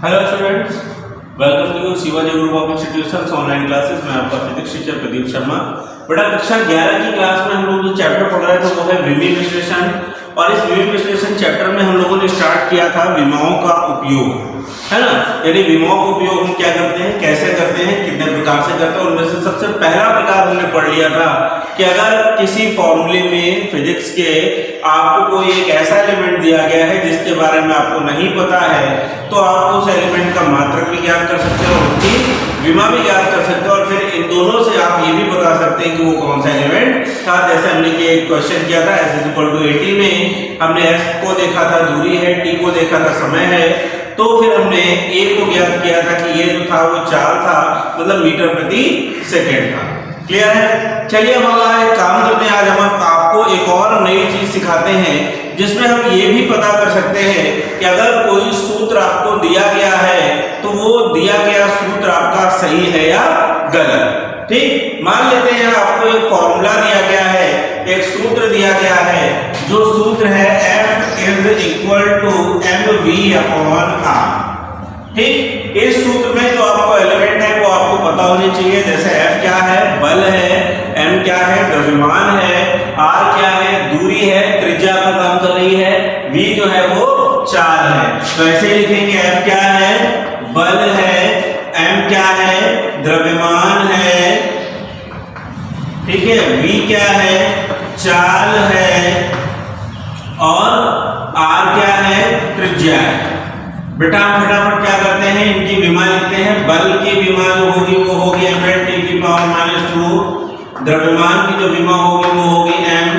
Hello students, welcome to Shivaji group of institutions online classes. मैं आपका physics teacher Pradeep Sharma. बेटा कक्षा 11 की क्लास में हम लोग जो चैप्टर पढ़ रहे थे वो है विमीय विश्लेषण, और इस विमीय विश्लेषण चैप्टर में हम लोगों ने स्टार्ट किया था विमाओं का उपयोग, है ना। यानी विमाओं का उपयोग हम क्या करते हैं, कैसे करते हैं, कितने प्रकार से करते हैं। उनमें से सबसे पहला प्रकार हमने पढ़ लिया था कि अगर किसी फॉर्मूले में फिजिक्स के आपको कोई एक ऐसा एलिमेंट दिया गया है जिसके बारे में आपको नहीं पता है, तो आप उस एलिमेंट का मात्रक भी ज्ञात कर सकते हो और उसकी विमा भी ज्ञात कर सकते हो, और फिर इन दोनों से आप ये भी बता सकते हैं कि वो कौन सा एलिमेंट था। जैसे हमने कि एक क्वेश्चन किया था s = 80 में हमने s को देखा था दूरी है, t को देखा था समय है, तो फिर हमने a को ज्ञात किया था कि ये जो था वो चाल था, मतलब मीटर प्रति सेकेंड था। क्लियर है। चलिए अब हम एक काम करते हैं, आज हम आपको एक और नई चीज सिखाते हैं जिसमें हम ये भी पता कर सकते हैं कि अगर कोई सूत्र आपको दिया गया है तो वो दिया गया सूत्र आपका सही है या गलत। ठीक, मान लेते हैं आपको एक फॉर्मूला दिया गया है, एक सूत्र दिया गया है, जो सूत्र है F = mv/r। ठीक, इस सूत्र में जो आपको एलिमेंट है वो आपको पता होनी चाहिए। जैसे F क्या है, बल है, m क्या है, द्रव्यमान है, r क्या है, दूरी है, त्रिज्या पर काम कर रही है, v जो है वो चाल है। तो ऐसे लिखेंगे F क्या है, बल है, m क्या है, द्रव्यमान है, ठीक है, v क्या है, चाल है, और r क्या है, त्रिज्या है। बेटा हम फटाफट क्या करते हैं, इनकी विमा लिखते हैं। बल की विमा जो होगी वो होगी m×10⁻², द्रव्यमान की जो विमा होगी वो होगी m,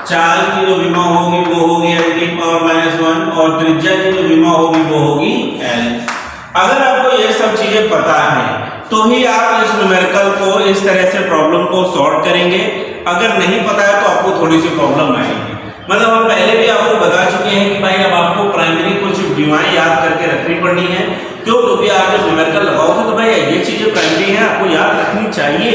चाल की जो विमा होगी वो होगी m⁻⁻1, और त्रिज्या की जो विमा होगी वो होगी l। अगर आपको ये सब चीजें पता है तो ही आप इस न्यूमेरिकल को, इस तरह से प्रॉब्लम को सॉल्व करेंगे। अगर नहीं पता है तो आपको थोड़ी सी प्रॉब्लम आएगी। मतलब हम पहले भी आपको बता चुके हैं कि भाई अब आपको प्राइमरी कुछ विमाएं याद करके रखनी पड़नी है। क्यों? क्योंकि आप जब न्यूमेरिकल लगाओगे तो भाई ये चीजें प्राइमरी हैं, आपको याद रखनी चाहिए।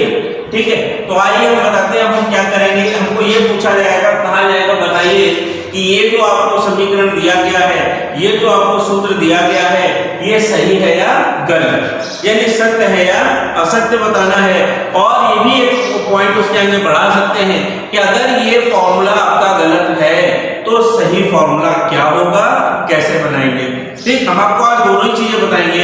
ठीक है, तो आइए हम बताते हैं हम क्या करेंगे। हमको ये पूछा जाएगा, कहा जाएगा बताइए कि ये जो आपको समीकरण दिया गया है, ये जो आपको सूत्र दिया गया है, ये सही है या गलत, यानी सत्य है या असत्य बताना है। और ये भी एक पॉइंट उसके आगे बढ़ा सकते हैं कि अगर ये फॉर्मूला आपका गलत है तो सही फॉर्मूला क्या होगा, कैसे बनाएंगे। ठीक, हम आपको आज दोनों ही चीजें बताएंगे।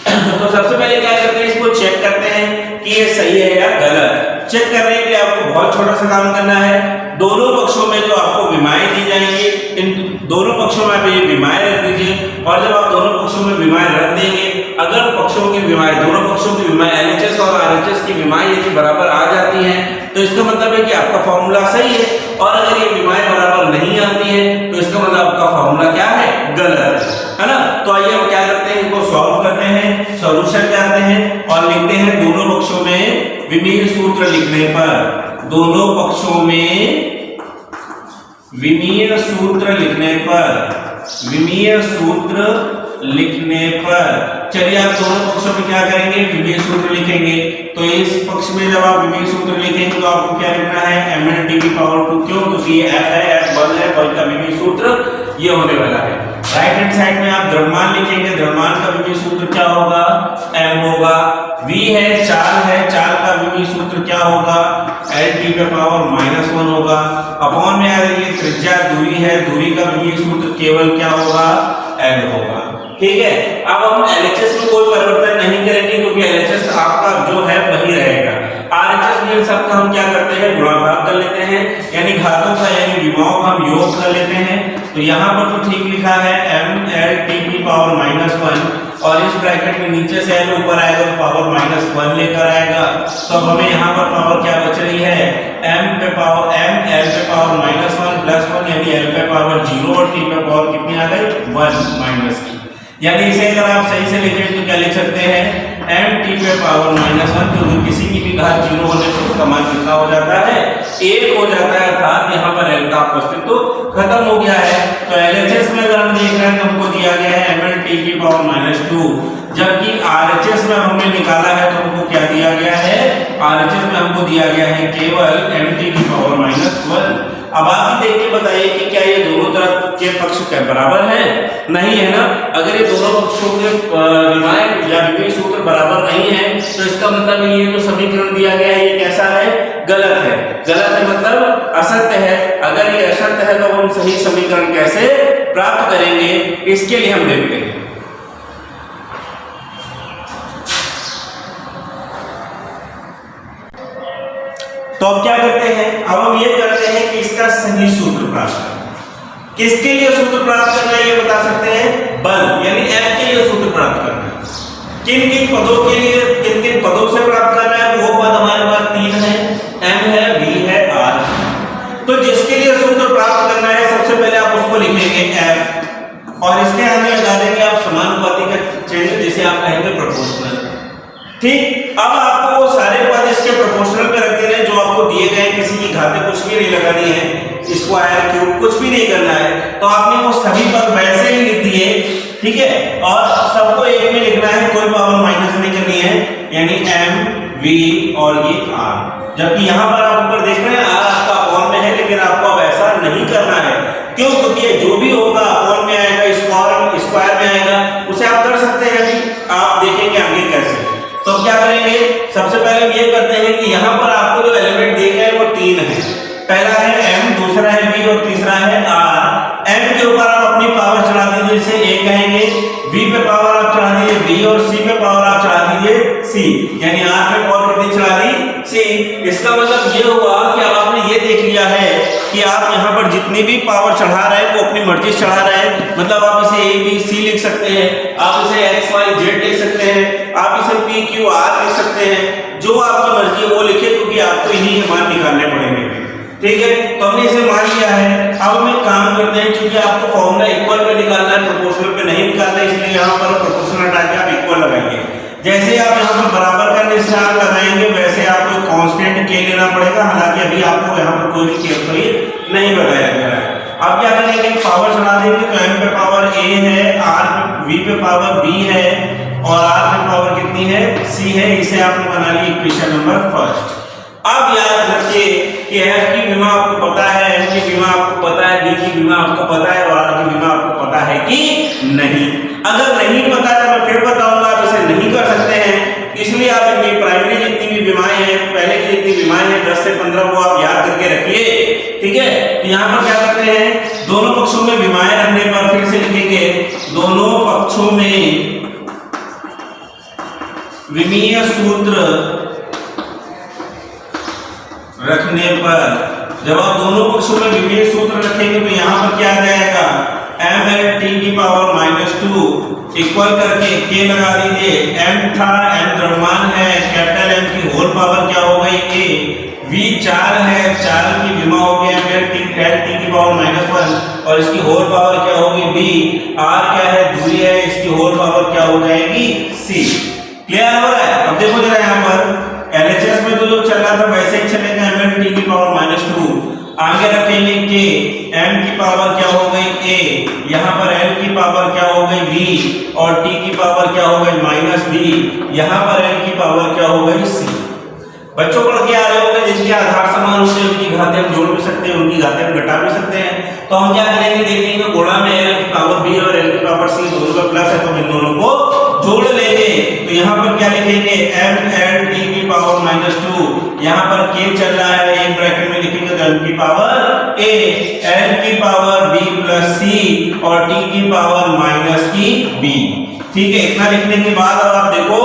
तो सबसे पहले क्या करते हैं, इसको चेक करते हैं कि ये सही है या गलत। चेक करने के लिए आपको बहुत छोटा सा काम करना है। दोनों पक्षों में जो आपको विमाएं दी जाएंगी, इन दोनों पक्षों में आप ये विमाएं रख दीजिए, और जब आप दोनों पक्षों में विमाएं रख देंगे, अगर पक्षों की विमाएं, दोनों पक्षों की विमाएं LHS और RHS की विमाएं यदि बराबर आ जाती हैं तो इसका मतलब है कि आपका फॉर्मूला सही है। और अगर ये विमाएं बराबर नहीं आती है तो इसका मतलब आपका फॉर्मूला क्या है, गलत है ना। तो आइए हम क्या करते हैं, इनको सॉल्व करते हैं, सॉल्यूशन जाते हैं और लिखते हैं दोनों पक्षों में विमीय सूत्र लिखने पर, दोनों पक्षों में विमीय सूत्र लिखने पर, विमीय सूत्र लिखने पर। चलिए आप दोनों पक्षों में क्या करेंगे, विमीय सूत्र लिखेंगे। तो इस पक्ष में जब आप विमीय सूत्र लिखेंगे तो आपको क्या लिखना है, mn/2। क्यों? क्योंकि ये f है, f बल है, बल का विमीय सूत्र ये होने वाला है। राइट हैंड साइड में आप द्रव्यमान लिखेंगे, द्रव्यमान का विमीय सूत्र क्या होगा, m होगा। v है, चाल है, चाल का विमीय सूत्र क्या होगा, L⁻⁻1 होगा। अपॉन में आ रही है त्रिज्या, दूरी है, दूरी का विमीय सूत्र केवल क्या होगा, l होगा। ठीक है, अब हम LHS में कोई परिवर्तन नहीं करेंगे क्योंकि LHS आपका जो है वही रहेगा। RHS में सबका हम क्या करते हैं, गुणा भाग कर लेते हैं, यानी घातों का यानी विमाओं का हम योग कर लेते हैं। तो यहाँ पर तो ठीक लिखा है mL⁻⁻1, और इस ब्रैकेट में नीचे से l ऊपर आएगा तो पावर -1 लेकर आएगा। तो अब हमें यहाँ पर पावर क्या बच रही है, mL⁻⁻1 +1, यानी l पे पावर 0 और t पे पावर कितनी आ गई, 1 की। यानी इसे अगर आप सही से लिखें तो क्या लिख सकते हैं, m⁻⁻1, क्योंकि किसी की भी घात 0 होने पर उसका मान कितना हो जाता है, 1 हो जाता है, अर्थात यहाँ पर l का अस्तित्व खत्म हो गया है। तो LHS में अगर हम देख रहे हैं तो हमको दिया गया है mL⁻², जबकि RHS में हमने निकाला है तो हमको क्या दिया गया है, RHS में हमको दिया गया है केवल m⁻⁻1। अब आप भी देख के बताइए कि क्या ये दोनों तरफ के पक्ष क्या बराबर है? नहीं है ना। अगर ये दोनों पक्षों के विमाय या विमीय सूत्र बराबर नहीं है तो इसका मतलब ये जो समीकरण दिया गया है ये कैसा है? गलत है। गलत है मतलब असत्य है। अगर ये असत्य है तो हम सही समीकरण कैसे प्राप्त करेंगे, इसके लिए हम देखते हैं। तो अब क्या करते हैं? अब हम ये करते हैं कि इसका सही सूत्र प्राप्त करना। किसके लिए सूत्र प्राप्त करना है ये बता सकते हैं? बल यानी F के लिए सूत्र प्राप्त करना है। किन किन पदों के लिए, किन किन पदों से प्राप्त करना है? वो पद हमारे पास 3 है, M है, V है, R है। तो जिसके लिए सूत्र प्राप्त करना है सबसे पहले आप उसको लिखेंगे F और इसके आगे लगा देंगे आप समानुपाती का चिन्ह जिसे आप कहेंगे प्रोपोर्शनल। ठीक, अब आपको वो सारे पद इसके प्रोपोर्शनल पे रख देने जो आपको दिए गए, किसी की घातें कुछ भी नहीं लगानी है, स्क्वायर क्यूब कुछ भी नहीं करना है। तो आपने वो सभी पद वैसे ही लिख दिए, ठीक है, और सबको एक में लिखना है, कोई पावर माइनस नहीं करनी है, यानी M V और ये R। जबकि यहाँ पर आप ऊपर देख रहे हैं R आपका अपॉन में है, लेकिन आपको अब ऐसा नहीं करना है। क्यों? क्योंकि ये जो भी होगा अपॉन में आएगा, स्क्वायर में आएगा, उसे आप कर सकते हैं। अभी आप देखेंगे आगे कैसे। तो क्या करेंगे? सबसे पहले हम ये करते हैं कि यहाँ पर आपको जो एलिमेंट दिए गए वो 3 है। पहला है M, दूसरा है V और तीसरा है R। M के ऊपर आप अपनी पावर चढ़ा दीजिए, इसे A कहेंगे। V पे पावर आप चढ़ा दीजिए B और C पे पावर आप चढ़ा दीजिए C, यानी R पे पावर कितनी चढ़ा दी? C। इसका मतलब ये हुआ कि अब आपने ये देख लिया है कि आप यहाँ पर जितनी भी पावर चढ़ा रहे हैं वो अपनी मर्जी से चढ़ा रहे हैं। मतलब आप इसे A B C लिख सकते हैं, आप इसे X Y Z लिख सकते हैं, आप इसे P Q R लिख सकते हैं, जो आपकी मर्जी है वो लिखे, क्योंकि आपको इन्हीं के मान निकालने पड़ेंगे। ठीक है, तो हमने इसे मान लिया है। अब हम एक काम करते हैं, क्योंकि आपको फॉर्मूला इक्वल पे निकालना है, प्रोपोर्शनल पे नहीं निकालना है, इसलिए यहाँ पर प्रोपोर्शनल हटा के आप इक्वल लगाएंगे। जैसे आप यहाँ पर बराबर का निशान लगाएंगे वैसे आपको कांस्टेंट k लेना पड़ेगा, हालांकि अभी आपको यहाँ पर कोई भी k नहीं बताया गया है। अब क्या करेंगे? पावर चढ़ा देंगे, तो M पे पावर A है, R पे V पे पावर B है और R पे पावर कितनी है? C है। इसे आपने बना ली इक्वेशन नंबर फर्स्ट। अब याद रखिए कि F की विमा आपको पता है, M की विमा आपको पता है, B की विमा आपको पता है और R की विमा आपको पता है कि नहीं। अगर नहीं पता है तो मैं फिर बताऊंगा, आप इसे नहीं कर सकते हैं। इसलिए आप इनकी प्राइमरी जितनी भी विमाएं हैं, पहले की जितनी विमाएं हैं 10 से 15 वो आप याद करके रखिए। ठीक है, तो यहाँ पर क्या करते हैं? दोनों पक्षों में विमाएं रखने पर फिर से लिखेंगे, दोनों पक्षों में विमीय सूत्र रखने पर, जब आप दोनों पक्षों में विमीय सूत्र रखेंगे तो यहाँ पर क्या आ जाएगा? M एट टी की पावर -2 इक्वल करके k लगा दीजिए। M था, M द्रव्यमान है, कैपिटल M की होल पावर क्या हो गई? a। V 4 है, 4 की विमा हो गया M टी की पावर -1 और इसकी होल पावर क्या होगी? b। R क्या है? दूरी है, इसकी होल पावर क्या हो जाएगी? c। क्लियर हो रहा है? अब देखो जरा यहाँ पर LHS में तो जो चल रहा था वैसे ही चलेगा, M टी की पावर -2। आगे रखेंगे k, M की पावर क्या हो गई? a। यहाँ पर L की पावर क्या हो गई? b और t की पावर क्या हो गई? -b। यहाँ पर L की पावर क्या हो गई? c। बच्चों पढ़ के आ रहे होंगे जिनके आधार समान होते हैं उनकी घातें हम जोड़ भी सकते हैं, उनकी घातें हम घटा भी सकते हैं। तो हम क्या करेंगे? देखेंगे गुणा में L की पावर b और L की पावर c दोनों का प्लस है, तो इन दोनों को जोड़ लेंगे। तो यहाँ पर क्या लिखेंगे? M L t की पावर -2, यहाँ पर k चल रहा है, एक ब्रैकेट में लिखेंगे तो M की पावर a, L की पावर b प्लस c और t की पावर -b। ठीक है, इतना लिखने के बाद अब आप देखो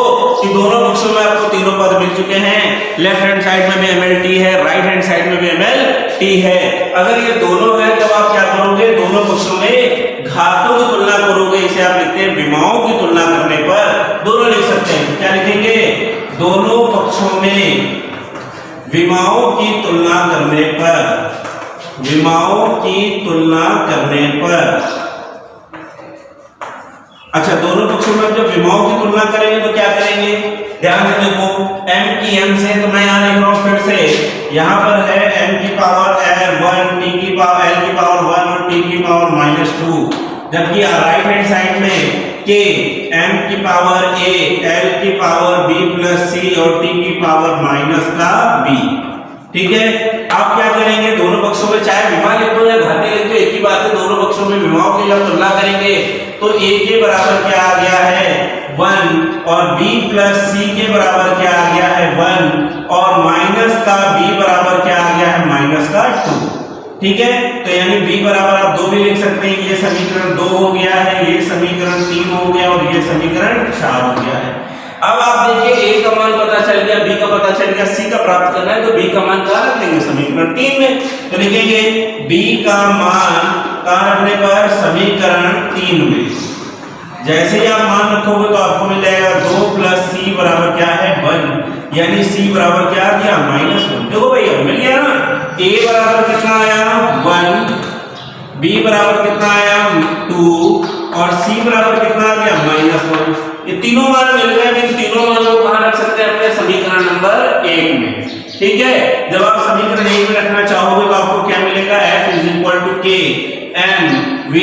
कि दोनों पक्षों में आपको तीनों पद मिल चुके हैं। लेफ्ट हैंड साइड में भी MLT है, राइट हैंड साइड में भी MLT है। अगर ये दोनों है तो आप क्या करोगे? दोनों पक्षों में घातों की तुलना करोगे। इसे आप लिखते हैं विमाओं की तुलना करने पर दोनों लिख सकते हैं। क्या लिखेंगे? दोनों पक्षों में विमाओं की तुलना करने पर, विमाओं की तुलना करने पर। अच्छा, दोनों पक्षों में जब विमाओं की तुलना करेंगे तो क्या करेंगे? ध्यान से देखो, M की M से तो मैं यहाँ लिख रहा हूँ फिर से, यहाँ पर है M की पावर 1, T की पावर L की पावर 1 और T की पावर -2, जबकि राइट हैंड साइड में K, M की पावर A, L की पावर B प्लस C और T की पावर -b। ठीक है। आप क्या करेंगे, दोनों पक्षों में चाहे विमा लिख दो या घाते लिख दो, एक ही बात है, दोनों पक्षों में विमाओं की जब तुलना करेंगे तो a के बराबर क्या आ गया है 1 और b प्लस c के बराबर क्या आ गया है 1 और माइनस का b बराबर क्या आ गया है माइनस का 2। ठीक है, तो यानी b बराबर आप 2 भी लिख सकते हैं, ये समीकरण 2 हो गया है, ये समीकरण 3 हो गया और ये समीकरण 4 हो गया है। अब आप देखिए a का मान पता चल गया, b का पता चल गया, c का प्राप्त करना है तो b का मान कहाँ रख देंगे समीकरण 3 में, तो लिखेंगे b का मान कहाँ रखने पर समीकरण 3 में। जैसे ही आप मान रखोगे तो आपको मिल जाएगा 2 प्लस c बराबर क्या है 1, यानी c बराबर क्या आ गया -1। देखो भैया मिल गया ना, a बराबर कितना आया 1, b बराबर कितना आया 2 और c बराबर कितना आ गया -1। ये तीनों मान मिल गए, इन तीनों मान को कहां रख सकते हैं अपने समीकरण नंबर 1 में। ठीक है, जब आप समीकरण 1 में रखना चाहोगे तो आपको क्या मिलेगा f = k m v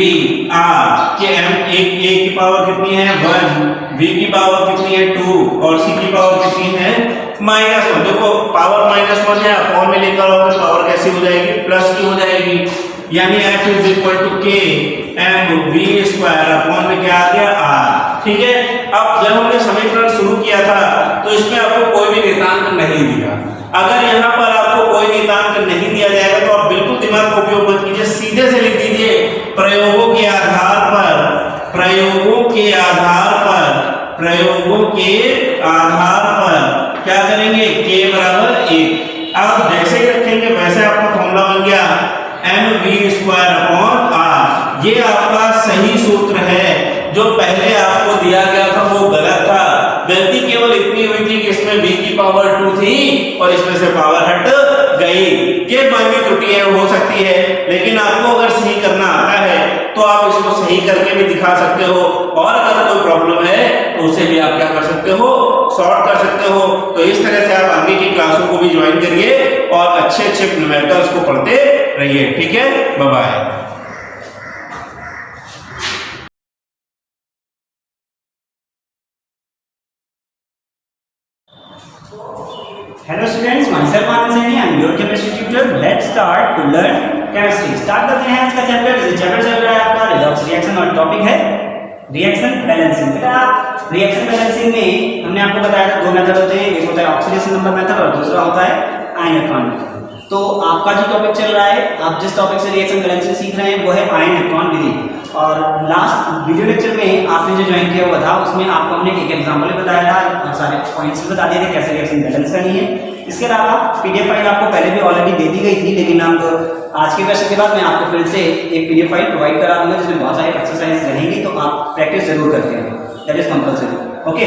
r के m एक की पावर कितनी है 1, v की पावर कितनी है 2 और c की पावर कितनी है -1। देखो पावर -1 है, अपॉन में लेकर आओगे पावर कैसी हो जाएगी प्लस की हो जाएगी, यानी f = k m v² upon में क्या आ गया r। ठीक है, अब जब हमने समीकरण शुरू किया था तो इसमें आपको कोई भी नियतांक नहीं दिया। अगर यहाँ पर आपको कोई नियतांक नहीं दिया जाएगा तो आप बिल्कुल दिमाग का उपयोग मत कीजिए, सीधे से लिख दीजिए प्रयोगों के आधार पर क्या करेंगे k बराबर 1। अब जैसे ही रखेंगे वैसे आपका फॉर्मूला बन गया mv²/r। ये आपका सही सूत्र है, जो पहले आपको दिया गया था वो गलत था। गलती केवल इतनी हुई थी कि इसमें v की पावर 2 थी और इसमें से पावर हट गई। ये मानवीय त्रुटि है, हो सकती है, लेकिन आपको अगर सही करना आता है तो आप इसको सही करके भी दिखा सकते हो, और अगर कोई प्रॉब्लम है तो उसे भी आप क्या कर सकते हो सॉल्व कर सकते हो। तो इस तरह से आप आगे की क्लासों को भी ज्वाइन करिए और अच्छे न्यूमेरिकल्स को पढ़ते रहिए। ठीक है, bye bye. Hello students, myself Anand Saini, I am your chemistry tutor. Let's start to learn chemistry. Start करते हैं आज का चैप्टर। चैप्टर चल रहा है आपका रिडॉक्स रिएक्शन और टॉपिक है रिएक्शन बैलेंसिंग। बेटा रिएक्शन बैलेंसिंग में हमने आपको बताया था 2 मेथड होते हैं, एक होता है ऑक्सीडेशन नंबर मेथड और दूसरा होता है आयन इलेक्ट्रॉन मेथड। तो आपका जो टॉपिक चल रहा है, आप जिस टॉपिक से रिएक्शन बैलेंसिंग सीख रहे हैं वो है आयन इलेक्ट्रॉन विधि। और लास्ट वीडियो लेक्चर में आपने जो ज्वाइन किया हुआ था उसमें आपको हमने एक एग्जांपल बताया था और सारे पॉइंट्स भी बता दिए थे कैसे रिएक्शन बैलेंस करनी है। इसके अलावा पीडीएफ फाइल आपको पहले भी ऑलरेडी दे दी गई थी, लेकिन अब आज के क्वेश्चन के बाद मैं आपको फिर से एक पीडीएफ फाइल प्रोवाइड करा दूंगा जिसमें बहुत सारे एक्सरसाइज रहेंगी, तो आप प्रैक्टिस जरूर करते हैं, दैट इज कंपल्सरी। ओके,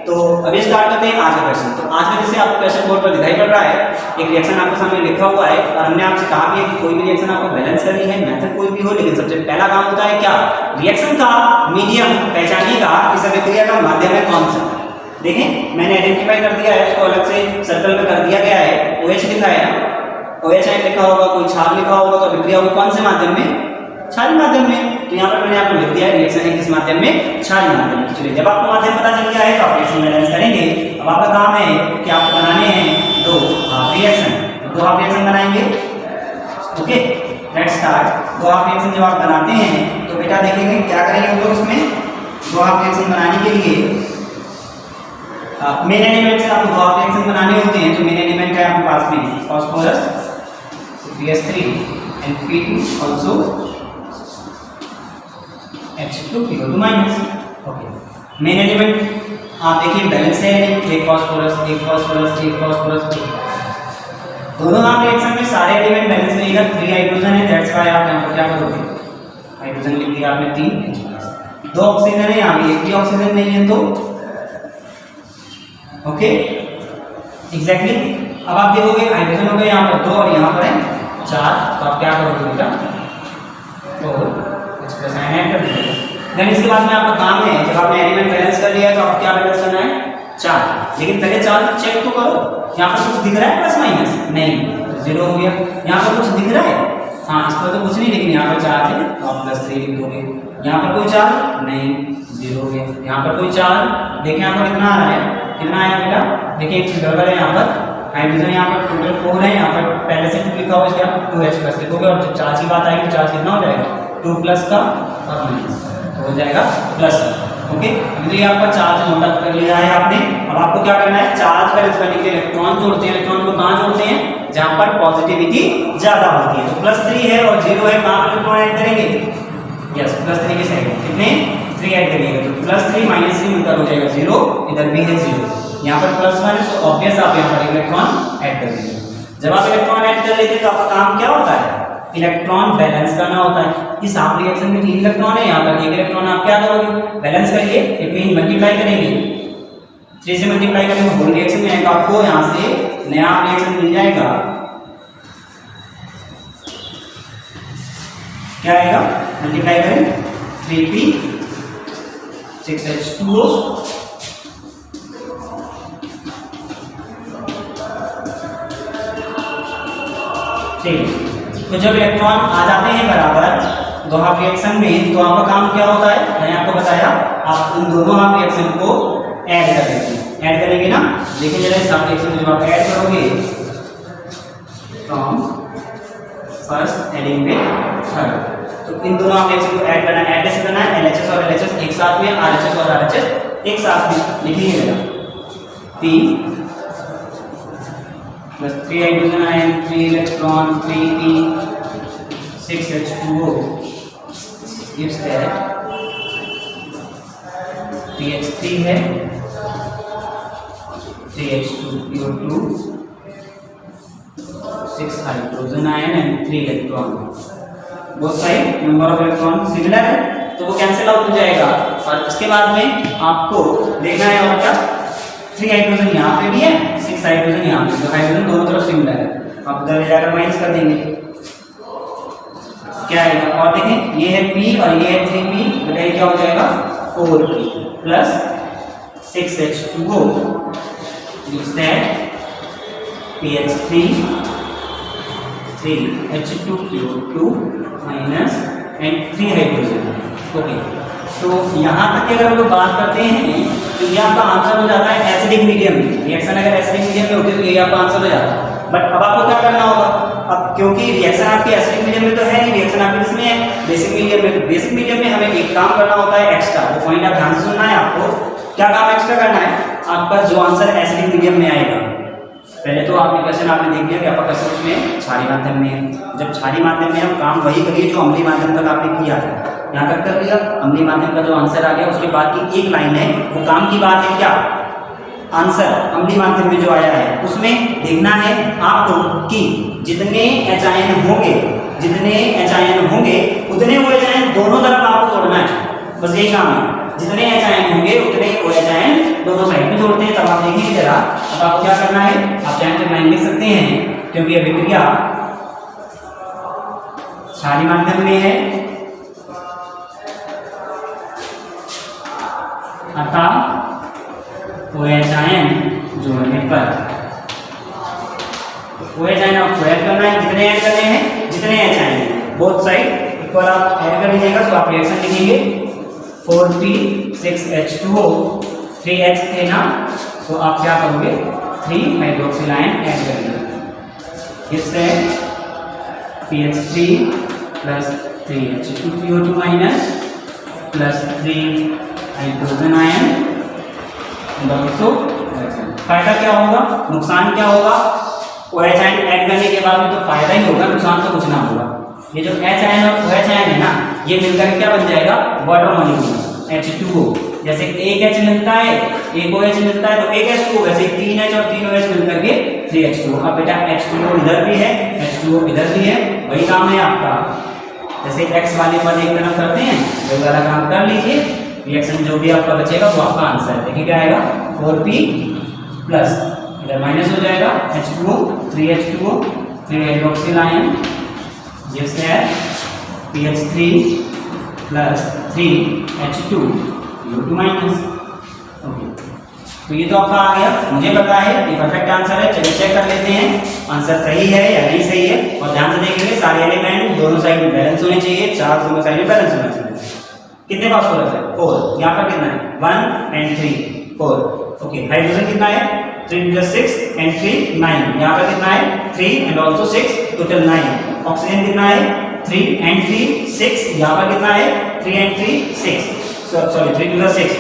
तो अभी स्टार्ट करते हैं आज का क्वेश्चन। तो आज में जैसे आपको क्वेश्चन बोर्ड पर दिखाई पड़ रहा है, एक रिएक्शन आपके सामने लिखा हुआ है और हमने आपसे कहा कि कोई भी रिएक्शन आपको बैलेंस करनी है, मेथड कोई भी हो, लेकिन सबसे पहला काम होता है क्या, रिएक्शन का मीडियम पहचानिएगा इस अभिक्रिया का माध्यम है कौन सा। देखें मैंने आइडेंटिफाई कर दिया है, उसको अलग से सर्कल में कर दिया गया है, OH लिखा है ना, OH लिखा होगा, कोई क्षार लिखा होगा, तो अभिक्रिया होगी कौन से माध्यम में, क्षारीय माध्यम में। तो यहाँ पर मैंने आपको लिख दिया है रिएक्शन है किस माध्यम में, क्षारीय माध्यम में। चलिए जब आपको माध्यम पता चल गया है तो आप रिएक्शन बैलेंस करेंगे। अब आपका काम है कि आपको बनाने हैं 2 हाफ रिएक्शन, 2 हाफ रिएक्शन बनाएंगे। Okay let's start. 2 half reaction जब आप बनाते हैं तो बेटा देखेंगे क्या करेंगे हम लोग इसमें। 2 हाफ रिएक्शन बनाने के लिए मेन एलिमेंट से आपको 2 हाफ रिएक्शन बनाने होते हैं, तो मेन एलिमेंट है आपके पास में phosphorus PS3 and P2 also H2PO2-। Okay main element आप देखिए बैलेंस है, एक फास्फोरस एक फास्फोरस एक फास्फोरस। दोनों हाफ रिएक्शन में सारे एलिमेंट बैलेंस रहेगा। 3 हाइड्रोजन है, दैट्स व्हाई आप यहाँ पर क्या करोगे, हाइड्रोजन लिख दिया आपने 3 H+। 2 ऑक्सीजन है, यहाँ पे एक भी ऑक्सीजन नहीं है, तो ओके एग्जैक्टली। अब आप देखोगे हाइड्रोजन हो गए यहाँ पर 2 और यहाँ पर है 4, तो आप क्या करोगे बेटा 4 H+ आयन ऐड कर दीजिए। देन इसके बाद में आपका काम है, जब आपने एलिमेंट बैलेंस कर लिया है तो आप क्या बैलेंस करना है 4, लेकिन पहले 4 चेक तो करो, यहाँ पर कुछ दिख रहा है प्लस माइनस, नहीं तो 0 हो गया। यहाँ पर कुछ दिख रहा है, हाँ इस पर तो कुछ नहीं, लेकिन यहाँ पर 4 है तो आप +3 लिख दोगे। यहाँ पर कोई 4 नहीं, 0 हो गया। यहाँ पर कोई 4, देखिए यहाँ पर कितना आ रहा है, कितना आया बेटा, देखिए एक गड़बड़ है यहाँ पर, हाइड्रोजन यहाँ पर टोटल 4 है, यहाँ पर पहले से 2 लिखा हुआ है, इसका 2H प्लस लिखोगे और जब चार्ज की बात आएगी तो चार्ज कितना हो जाएगा 2 प्लस का और माइनस तो हो जाएगा प्लस। ओके, तो ये आपका चार्ज नोट अप कर लिया है आपने। अब आपको क्या करना है, चार्ज बैलेंस करने के लिए इलेक्ट्रॉन जोड़ते हैं। इलेक्ट्रॉन को कहाँ जोड़ते हैं, जहाँ पर पॉजिटिविटी ज्यादा होती है। तो +3 है और 0 है, कहाँ पर इलेक्ट्रॉन ऐड करेंगे, यस +3 के साइड कितने 3 ऐड करिएगा तो +3 -3 मिलकर हो जाएगा 0, इधर भी है 0, यहाँ पर +1 है तो ऑब्वियस आप यहाँ पर इलेक्ट्रॉन ऐड कर दीजिए। जब आप इलेक्ट्रॉन ऐड कर लेते हैं तो आपका काम क्या होता है, इलेक्ट्रॉन बैलेंस करना होता है। इस आप रिएक्शन में 3 इलेक्ट्रॉन है, यहाँ पर 1 इलेक्ट्रॉन आप क्या करोगे, बैलेंस करिए, इट मीन मल्टीप्लाई करेंगे, 3 से मल्टीप्लाई करेंगे होल रिएक्शन में आएगा, आपको यहाँ से नया रिएक्शन मिल जाएगा, क्या आएगा, मल्टीप्लाई करें 3p 6H2O ठीक। तो जब इलेक्ट्रॉन आ जाते हैं बराबर दो हाफ रिएक्शन में तो आपका काम क्या होता है, मैंने आपको बताया, आप उन दोनों हाफ रिएक्शन को ऐड कर देते हैं। ऐड करेंगे ना, लेकिन जरा इस हाफ रिएक्शन में जब आप ऐड करोगे फ्रॉम फर्स्ट एडिंग में थर्ड, तो इन दोनों हाफ रिएक्शन को ऐड करना है। ऐड कैसे करना है, LHS और LHS एक साथ में, RHS और RHS एक साथ में लिखिएगा, P plus 3 hydrogen ion 3 electron 3p 6H2O gives that pH3 है 3H2PO2 6 hydrogen ion and 3 electron, both side number of electron similar है तो वो कैंसिल आउट हो जाएगा। और इसके बाद में आपको देखना है और क्या, 3 हाइड्रोजन यहाँ पे भी है, 6 हाइड्रोजन यहाँ पे, तो हाइड्रोजन दोनों तरफ सिमिलर है, आप उधर जाकर माइनस कर देंगे, क्या आएगा, और देखें ये है P और ये है 3p, बताइए क्या हो जाएगा 4p plus 6H2O gives that pH3 3H2PO2 minus and 3 hydrogen. Okay, तो यहाँ तक की अगर हम लोग बात करते हैं तो ये आपका आंसर हो जाता है एसिडिक मीडियम में। रिएक्शन अगर एसिडिक मीडियम में होती है तो ये आपका आंसर हो जाता है। बट अब आपको क्या करना होगा, अब क्योंकि रिएक्शन आपकी एसिडिक मीडियम में तो है नहीं, रिएक्शन आपकी किसमें है, बेसिक मीडियम में। बेसिक मीडियम में हमें एक काम करना होता है एक्स्ट्रा, वो पॉइंट आप ध्यान से सुनना है आपको। क्या काम एक्स्ट्रा करना है, आपका जो आंसर एसिडिक मीडियम में आएगा, पहले तो आपने क्वेश्चन आपने देख लिया कि आपका क्वेश्चन उसमें क्षारीय माध्यम में है। जब क्षारीय माध्यम में हम काम वही करिए जो अम्लीय माध्यम तक आपने किया था, यहाँ तक कर लिया, अम्लीय माध्यम का जो आंसर आ गया उसके बाद की एक लाइन है वो काम की बात है, क्या आंसर अम्लीय माध्यम में जो आया है उसमें देखना है आपको कि जितने एच आयन होंगे उतने ओ एच आयन दोनों तरफ आपको जोड़ना है, बस यही काम है। जितने एच आयन होंगे उतने ओ एच आयन दोनों साइड में जोड़ते हैं। तब आप देखेंगे जरा, अब आपको क्या करना है, आप चाहें तो लाइन लिख सकते हैं क्योंकि यह विक्रिया क्षारीय माध्यम में है, अतः ओ एच आयन जोड़ने पर ओ एच आयन आपको ऐड करना है। कितने ऐड करने हैं, जितने H ion both side equal आप ऐड कर लीजिएगा। तो आप रिएक्शन लिखेंगे 4p 6H2O 3H थे ना, तो आप क्या करोगे 3 हाइड्रोक्सिल आयन ऐड करेंगे, इससे pH3 plus 3H2PO2 minus plus 3 hydrogen ion. दोस्तों फायदा क्या होगा, नुकसान क्या होगा, OH आयन ऐड करने के बाद में तो फायदा ही होगा, नुकसान तो कुछ ना होगा। ये जो H आयन और OH आयन है ना, ये मिलकर क्या बन जाएगा, वाटर मॉलिक्यूल H2O। जैसे एक H मिलता है, एक OH मिलता है तो एक H2O, वैसे 3H और 3 OH मिलकर के 3H2O। अब बेटा H2O इधर भी है, H2O इधर भी है, वही काम है आपका। जैसे X वाले पद एक तरफ करते हैं, वो वाला काम कर लीजिए, रिएक्शन जो भी आपका बचेगा वो आपका आंसर है। देखिए क्या आएगा 4p प्लस इधर माइनस हो जाएगा H2O 3H2O 3 हाइड्रोक्सिल आयन, जिससे है pH3 plus 3H2PO2 minus. Okay, तो ये तो आपका आ गया, मुझे पता है ये परफेक्ट आंसर है। चलिए चेक कर लेते हैं आंसर सही है या नहीं सही है, और ध्यान से देखेंगे सारे एलिमेंट दोनों साइड में बैलेंस होने चाहिए, चार्ज दोनों साइड में बैलेंस होना चाहिए। कितने फास्फोरस है 4, यहाँ पर कितना है 1 and 3 4। ओके, हाइड्रोजन कितना है 3 + 6 and 3 9, यहाँ पर कितना है 3 and also 6, टोटल 9। ऑक्सीजन कितना है 3 and 3 6, यहाँ पर कितना है 3 and 3 6, सॉरी 3 + 6।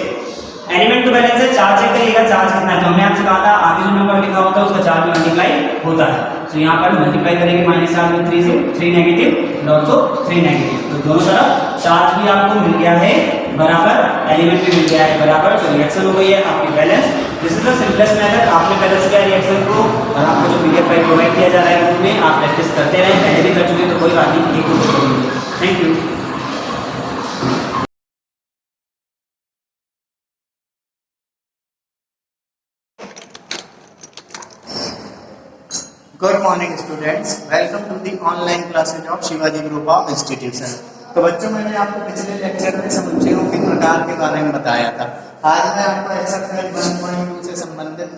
एलिमेंट तो बैलेंस है, चार्ज चेक करिएगा चार्ज कितना है। तो हमने आपसे कहा था आगे जो नंबर लिखा होता है उसका चार्ज मल्टीप्लाई होता है। तो यहाँ पर मल्टीप्लाई करेंगे -4 में 3 से 3 नेगेटिव और ऑल्सो 3 नेगेटिव, तो दोनों तरफ चार्ज भी आपको मिल गया है बराबर, एलिमेंट भी मिल गया है बराबर। तो रिएक्शन हो गई है आपकी balance. This is the simplest method. आपने बैलेंस किया रिएक्शन को और आपको जो पीडीएफ फाइल प्रोवाइड किया जा रहा है ग्रुप में, आप प्रैक्टिस करते रहें, पहले भी कर चुके तो कोई बात नहीं, एक को करेंगे। Thank you. Good morning students, welcome to the online classes of Shivaji group of institution. तो बच्चों, मैंने आपको पिछले लेक्चर में समुच्चयों के प्रकार के बारे में बताया था। आज मैं आपको एक्सरसाइज 1.2 से संबंधित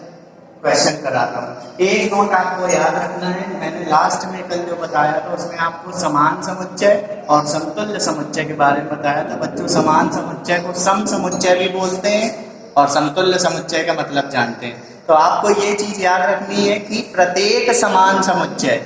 क्वेश्चन कराता हूँ। एक नोट आपको याद रखना है, मैंने लास्ट में कल जो बताया था उसमें आपको समान समुच्चय और समतुल्य समुच्चय के बारे में बताया था। बच्चों, समान समुच्चय को सम समुच्चय भी बोलते हैं और समतुल्य समुच्चय का मतलब जानते हैं। तो आपको ये चीज याद रखनी है कि प्रत्येक समान समुच्चय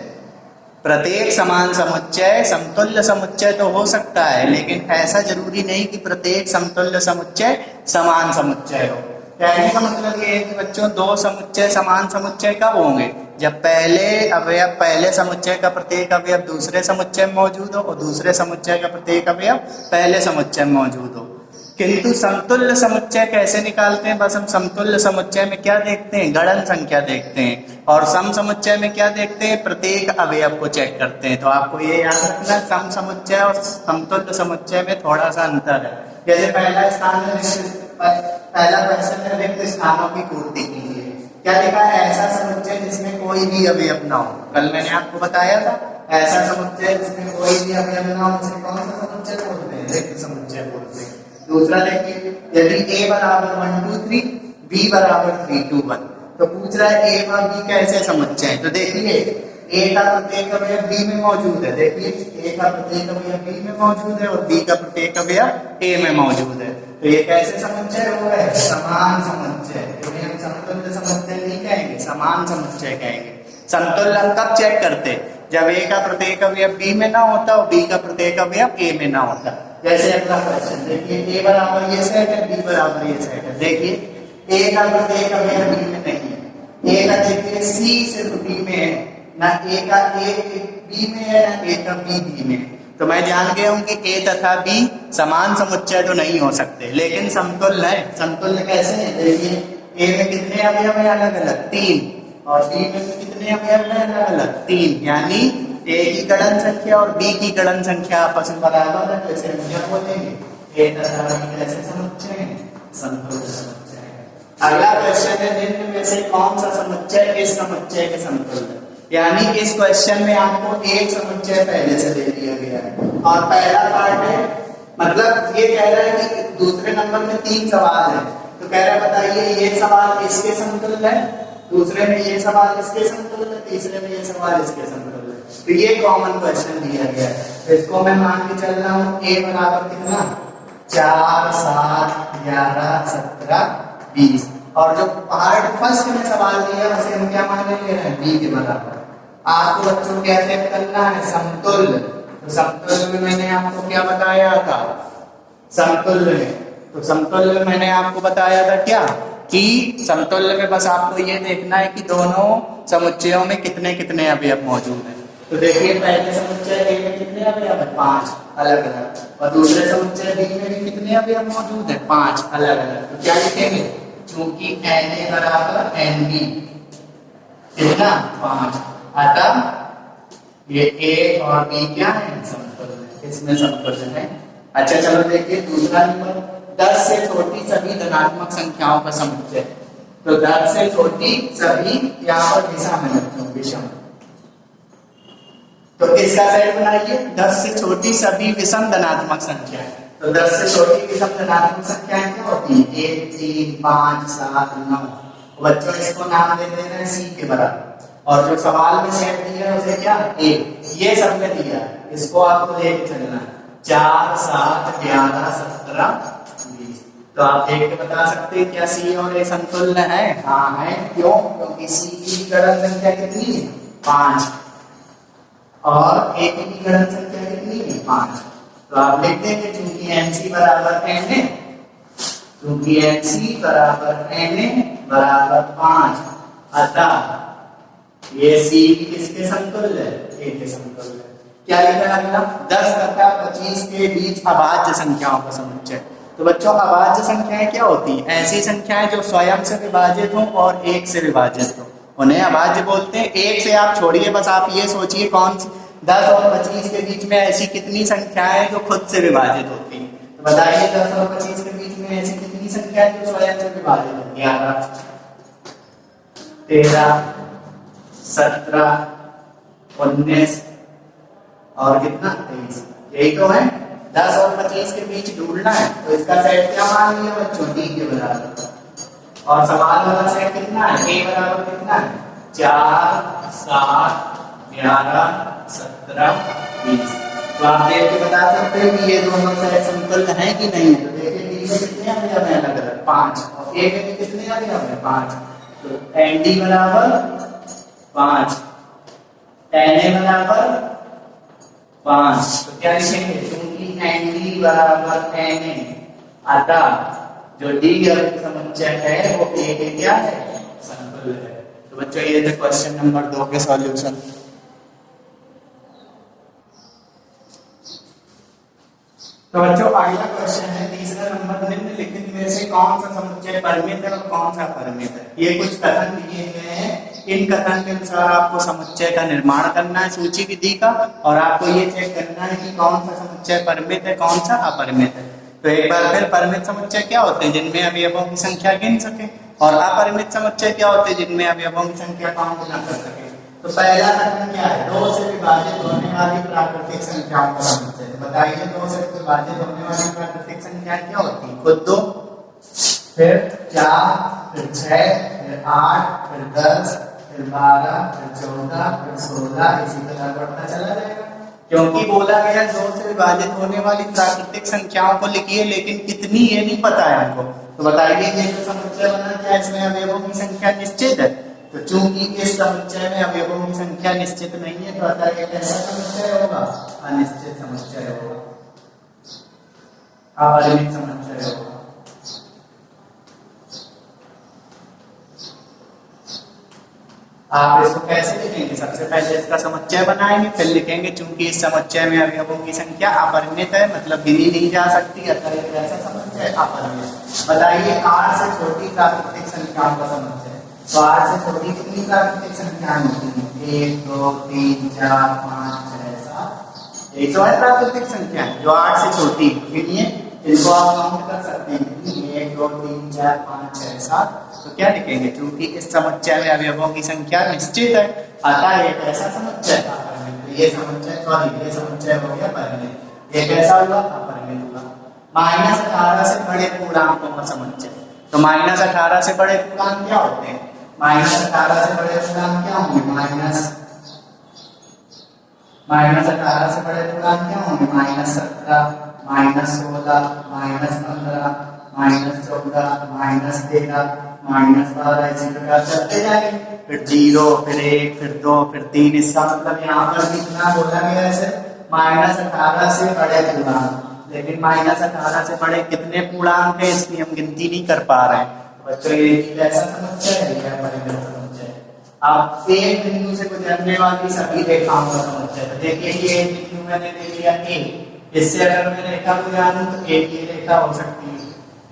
समतुल्य समुच्चय तो हो सकता है, लेकिन ऐसा जरूरी नहीं कि प्रत्येक समतुल्य समुच्चय समान समुच्चय हो। कहने का मतलब ये है कि बच्चों, दो समुच्चय समान समुच्चय कब होंगे? जब पहले अवयव पहले समुच्चय का प्रत्येक अवयव दूसरे समुच्चय में मौजूद हो और दूसरे समुच्चय का प्रत्येक अवयव पहले समुच्चय में मौजूद हो। किंतु समतुल्य समुच्चय कैसे निकालते हैं? बस हम समतुल्य समुच्चय में क्या देखते हैं? गणन संख्या देखते हैं। और सम समुच्चय में क्या देखते हैं? प्रत्येक अवयव को चेक करते हैं। तो आपको ये याद रखना, सम समुच्चय और समतुल्य समुच्चय में थोड़ा सा अंतर है। जैसे पहला क्वेश्चन है रिक्त स्थानों की पूर्ति के लिए। क्या लिखा है? ऐसा समुच्चय जिसमें कोई भी अवयव ना हो। कल मैंने आपको बताया था, ऐसा समुच्चय जिसमें कोई भी अवयव ना हो उसे कौन सा समुच्चय बोलते हैं? रिक्त समुच्चय बोलते हैं। दूसरा देखिए, यदि a बराबर 1 2 3, b बराबर 3 2 1, तो पूछ रहा है a और b कैसे समुच्चय है। तो देखिए, a का प्रत्येक अवयव b में मौजूद है। देखिए, a का प्रत्येक अवयव b में मौजूद है और b का प्रत्येक अवयव a में मौजूद है। तो ये कैसे समुच्चय हो गए? समान समुच्चय। इन्हें हम समतुल्य समुच्चय नहीं कहेंगे, समान समुच्चय कहेंगे। समतुल्य हम कब चेक करते? जब a का प्रत्येक अवयव b में ना होता और b का प्रत्येक अवयव a में ना होता। जैसे अगला क्वेश्चन देखिए, a बराबर ये सेट है, b बराबर ये सेट है। देखिए, a का प्रत्येक अवयव b में नहीं है। a का देखिए c सिर्फ b में है, ना a का a b में है, ना a का b में है। तो मैं जान गया हूं कि a तथा b समान समुच्चय तो नहीं हो सकते, लेकिन समतुल्य है। समतुल्य कैसे है? देखिए, a में कितने अवयव है? अलग अलग 3, और b में कितने अवयव है? अलग अलग 3। यानी a की गणन संख्या और b की गणन संख्या आपस में बराबर है। जैसे हम क्या बोलेंगे? a तथा b कैसे समुच्चय है? समतुल्य समुच्चय है। अगला क्वेश्चन है, निम्न में से कौन सा समुच्चय इस समुच्चय के समतुल्य है? यानी इस क्वेश्चन में आपको एक समुच्चय पहले से दे दिया गया है और पहला पार्ट है, मतलब ये कह रहा है कि दूसरे नंबर में 3 सवाल है। तो कह रहा है बताइए ये सवाल इसके समतुल्य है, दूसरे में ये सवाल इसके समतुल्य है, तीसरे में ये सवाल इसके समतुल्य है। तो ये कॉमन क्वेश्चन दिया गया है। तो इसको मैं मान के चल रहा हूँ, a बराबर कितना? 4 7 11 17 20। और जो पार्ट फर्स्ट में सवाल दिया उसे हम क्या मान ले रहे हैं? b के बराबर। आपको बच्चों क्या चेक करना है? समतुल्य। तो समतुल्य में मैंने आपको क्या बताया था? समतुल्य में, तो समतुल्य में मैंने आपको बताया था क्या कि समतुल्य में बस आपको ये देखना है कि दोनों समुच्चयों में कितने कितने अवयव मौजूद हैं। तो देखिए, पहले समुच्चय a में कितने अवयव है? 5 अलग अलग, और दूसरे समुच्चय b में भी कितने अवयव मौजूद है? 5 अलग अलग। तो क्या लिखेंगे? क्योंकि na बराबर nb कितना? 5, अतः ये a और b क्या है? समतुल्य। इसमें समतुल्य है। अच्छा चलो देखिए दूसरा नंबर, 10 से छोटी सभी धनात्मक संख्याओं का समुच्चय। तो 10 से छोटी सभी, यहाँ पर दिशा में रखते हैं विषम। तो इसका सेट बनाइए, 10 से छोटी सभी विषम धनात्मक संख्याएं। तो 10 से छोटी विषम धनात्मक संख्याएं क्या होती है? 1 3 5 7 9। बच्चों इसको नाम दे दे रहे हैं c के बराबर। और जो सवाल में सेट दिया है उसे क्या? a। ये सब में दिया है, इसको आपको लेके चलना है। 4 7 11 17 20। तो आप देख के बता सकते हैं क्या सी और ए समतुल्य है? हाँ है। क्यों? क्योंकि सी की विकर्ण संख्या कितनी है? 5 और ए की विकर्ण संख्या कितनी है? 5। तो आप लिख देंगे चूंकि एनसी बराबर एन है, क्योंकि एनसी बराबर एन बराबर 5, अतः ये सी किसके समतुल्य है? ए के समतुल्य है। क्या लिखा अगला? 10 तथा 25 के बीच अभाज्य संख्याओं का समुच्चय। तो बच्चों अभाज्य संख्याएं क्या होती हैं? ऐसी संख्याएं जो स्वयं से विभाजित हों और 1 से विभाजित हो, उन्हें अभाज्य बोलते हैं। 1 से आप छोड़िए, बस आप ये सोचिए कौन सी 10 और 25 के बीच में ऐसी कितनी संख्याएं जो खुद से विभाजित होती हैं? तो बताइए 10 और 25 के बीच में ऐसी कितनी संख्याएं जो स्वयं से विभाजित होती हैं? 11, 13, 17, 19 और कितना? 23। यही तो है। 10 और 25 के बीच ढूंढना है, तो इसका सेट क्या मान लिया बच्चों? डी के बराबर। और सवाल वाला सेट कितना है? ए बराबर कितना है? 4, 7, 11, 17, 20। तो आप देख के बता सकते हैं कि ये दोनों सेट समतुल्य हैं कि नहीं है। तो देखिए डी में कितने अवयव हैं? अलग अलग 5, और ए में भी कितने अवयव हैं? 5। तो एन डी बराबर 5, एन ए बराबर 5। तो क्या लिखेंगे? क्योंकि एन डी बराबर एन ए, अतः जो डी समुच्चय है वो ए के क्या है? समतुल्य है। तो बच्चों ये थे क्वेश्चन नंबर 2 के सॉल्यूशन। तो बच्चों अगला क्वेश्चन है तीसरा नंबर, निम्नलिखित में से कौन सा समुच्चय परिमित है और कौन सा अपरिमित है? ये कुछ कथन दिए गए हैं, इन कथन के अनुसार आपको समुच्चय का निर्माण करना है सूची विधि का, और आपको ये चेक करना है कि कौन सा समुच्चय परिमित है, कौन सा अपरिमित है। तो एक बार फिर, परिमित समुच्चय क्या होते हैं? जिनमें अवयवों की संख्या गिन सके। और अपरिमित समुच्चय क्या होते हैं? जिनमें अवयवों की संख्या काउंट न कर सके। तो पहला कथन क्या है? 2 से विभाजित होने वाली प्राकृतिक संख्याओं का समुच्चय। तो बताइए 2 से विभाजित होने वाली प्राकृतिक संख्या क्या होती है? खुद 2, फिर 4, फिर 6, फिर 8, फिर 10, फिर 12, फिर 14, फिर 16, इसी तरह बढ़ता चला जाएगा। क्योंकि बोला गया 2 से विभाजित होने वाली प्राकृतिक संख्याओं को लिखिए, लेकिन कितनी ये नहीं पता है हमको। तो बताइए ये जो समुच्चय बना, क्या इसमें अवयवों की संख्या निश्चित है? तो चूंकि इस समुच्चय में अवयवों की संख्या निश्चित नहीं है, तो अतः ये कैसा समुच्चय होगा? अनिश्चित समुच्चय होगा, अपरिमित समुच्चय होगा। आप इसको कैसे लिखेंगे? सबसे पहले इसका समुच्चय बनाएंगे, फिर लिखेंगे चूंकि इस समुच्चय में अवयवों की संख्या अपरिमित है, मतलब गिनी नहीं जा सकती, अतः ये कैसा समुच्चय? अपरिमित। बताइए 8 से छोटी प्राकृतिक संख्याओं का समुच्चय। तो 8 से छोटी कितनी प्राकृतिक संख्याएं होती हैं? 1, 2, 3, 4, 5, 6, 7। एक तो है प्राकृतिक संख्या जो 8 से छोटी, गिनिए, इनको आप काउंट कर सकते हैं। 1, 2, 3, 4, 5, 6, 7। तो क्या लिखेंगे? क्योंकि इस समुच्चय में अवयवों की संख्या निश्चित है, अतः ये कैसा समुच्चय? अपरिमित। ये समुच्चय ये समुच्चय हो गया परिमित। ये कैसा हुआ? अपरिमित हुआ। -18 से बड़े पूर्णांकों का समुच्चय। तो -18 से बड़े पूर्णांक क्या होते हैं? -18 से बड़े पूर्णांक क्या होंगे? -18 से बड़े पूर्णांक क्या होंगे? -17, -16, -15, -14, -13, -12, इसी प्रकार चलते जाएंगे। फिर 0, फिर 1, फिर 2, फिर 3। इसका मतलब यहाँ पर कितना बोला गया है? सिर्फ -18 से बड़े पूर्णांक। लेकिन -18 से बड़े कितने पूर्णांक है इसकी हम गिनती नहीं कर पा रहे हैं। बच्चों ये कैसा समुच्चय है? परिमित समुच्चय। अब एक बिंदु से गुजरने वाली सभी रेखाओं का समुच्चय। तो देखिए ये बिंदु मैंने ले लिया ए, इससे अगर मैं रेखा को जानूं तो एक ये रेखा हो सकती है,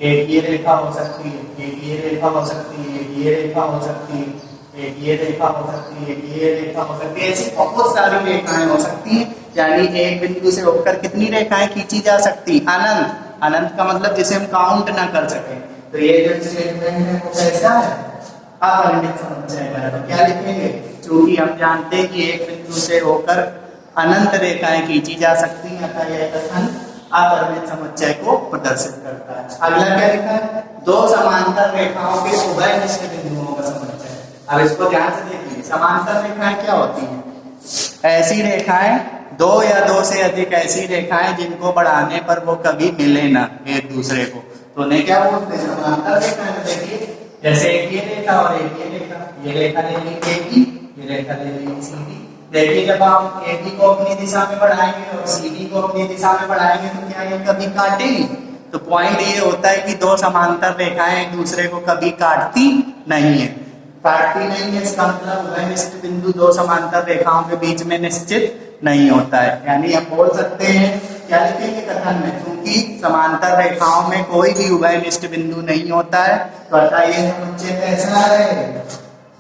एक ये रेखा हो सकती है, एक ये रेखा हो सकती है, एक ये रेखा हो सकती है, एक ये रेखा हो सकती है, एक ये रेखा हो सकती है। ऐसी बहुत सारी रेखाएं हो सकती हैं। यानी एक बिंदु से होकर कितनी रेखाएं खींची जा सकती? अनंत। अनंत का मतलब जिसे हम काउंट ना कर सके। तो ये जो सेगमेंट है वो कैसा है? अपरिमित समुच्चय है। तो क्या लिखेंगे? क्योंकि हम जानते हैं कि एक बिंदु से होकर अनंत रेखाएं खींची जा सकती हैं, अतः यह कथन अपरिमित समुच्चय को प्रदर्शित करता है। अगला क्या लिखा है? 2 समांतर रेखाओं के उभयनिष्ठ बिंदुओं का समुच्चय। अब इसको ध्यान से देखिए। समांतर रेखाएं क्या होती हैं? ऐसी रेखाएं, 2 या 2 से अधिक ऐसी रेखाएं जिनको बढ़ाने पर वो कभी मिले ना एक दूसरे को। तो उन्हें क्या बोलते हैं, समांतर रेखाएं। देखिए जैसे एक ये रेखा और एक ये रेखा ले ली AB, ये रेखा ले ली CD। देखिए जब आप AB को अपनी दिशा में बढ़ाएंगे और CD को अपनी दिशा में बढ़ाएंगे तो क्या ये कभी काटेगी? तो पॉइंट ये होता है कि दो समांतर रेखाएं एक दूसरे को कभी काटती नहीं है, काटती नहीं है। इसका मतलब वह निश्चित बिंदु दो समांतर रेखाओं के बीच में निश्चित नहीं होता है। यानी हम बोल सकते हैं, क्या लिखेंगे कथन में, क्योंकि समांतर रेखाओं में कोई भी उभयनिष्ठ बिंदु नहीं होता है। तो बताइए समुच्चय कैसा है,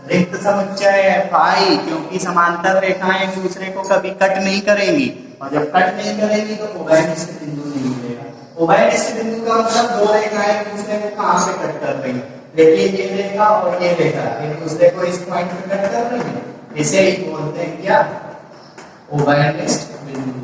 रिक्त समुच्चय है फाई, क्योंकि समांतर रेखाएं एक दूसरे को कभी कट नहीं करेंगी, और जब कट नहीं करेंगी तो उभयनिष्ठ बिंदु नहीं मिलेगा। उभयनिष्ठ बिंदु का मतलब दो रेखाएं एक दूसरे को कहां पे कट कर रही है, देखिए ये रेखा और ये रेखा एक दूसरे को इस पॉइंट पे कट कर रही है, इसे ही बोलते हैं क्या, उभयनिष्ठ बिंदु।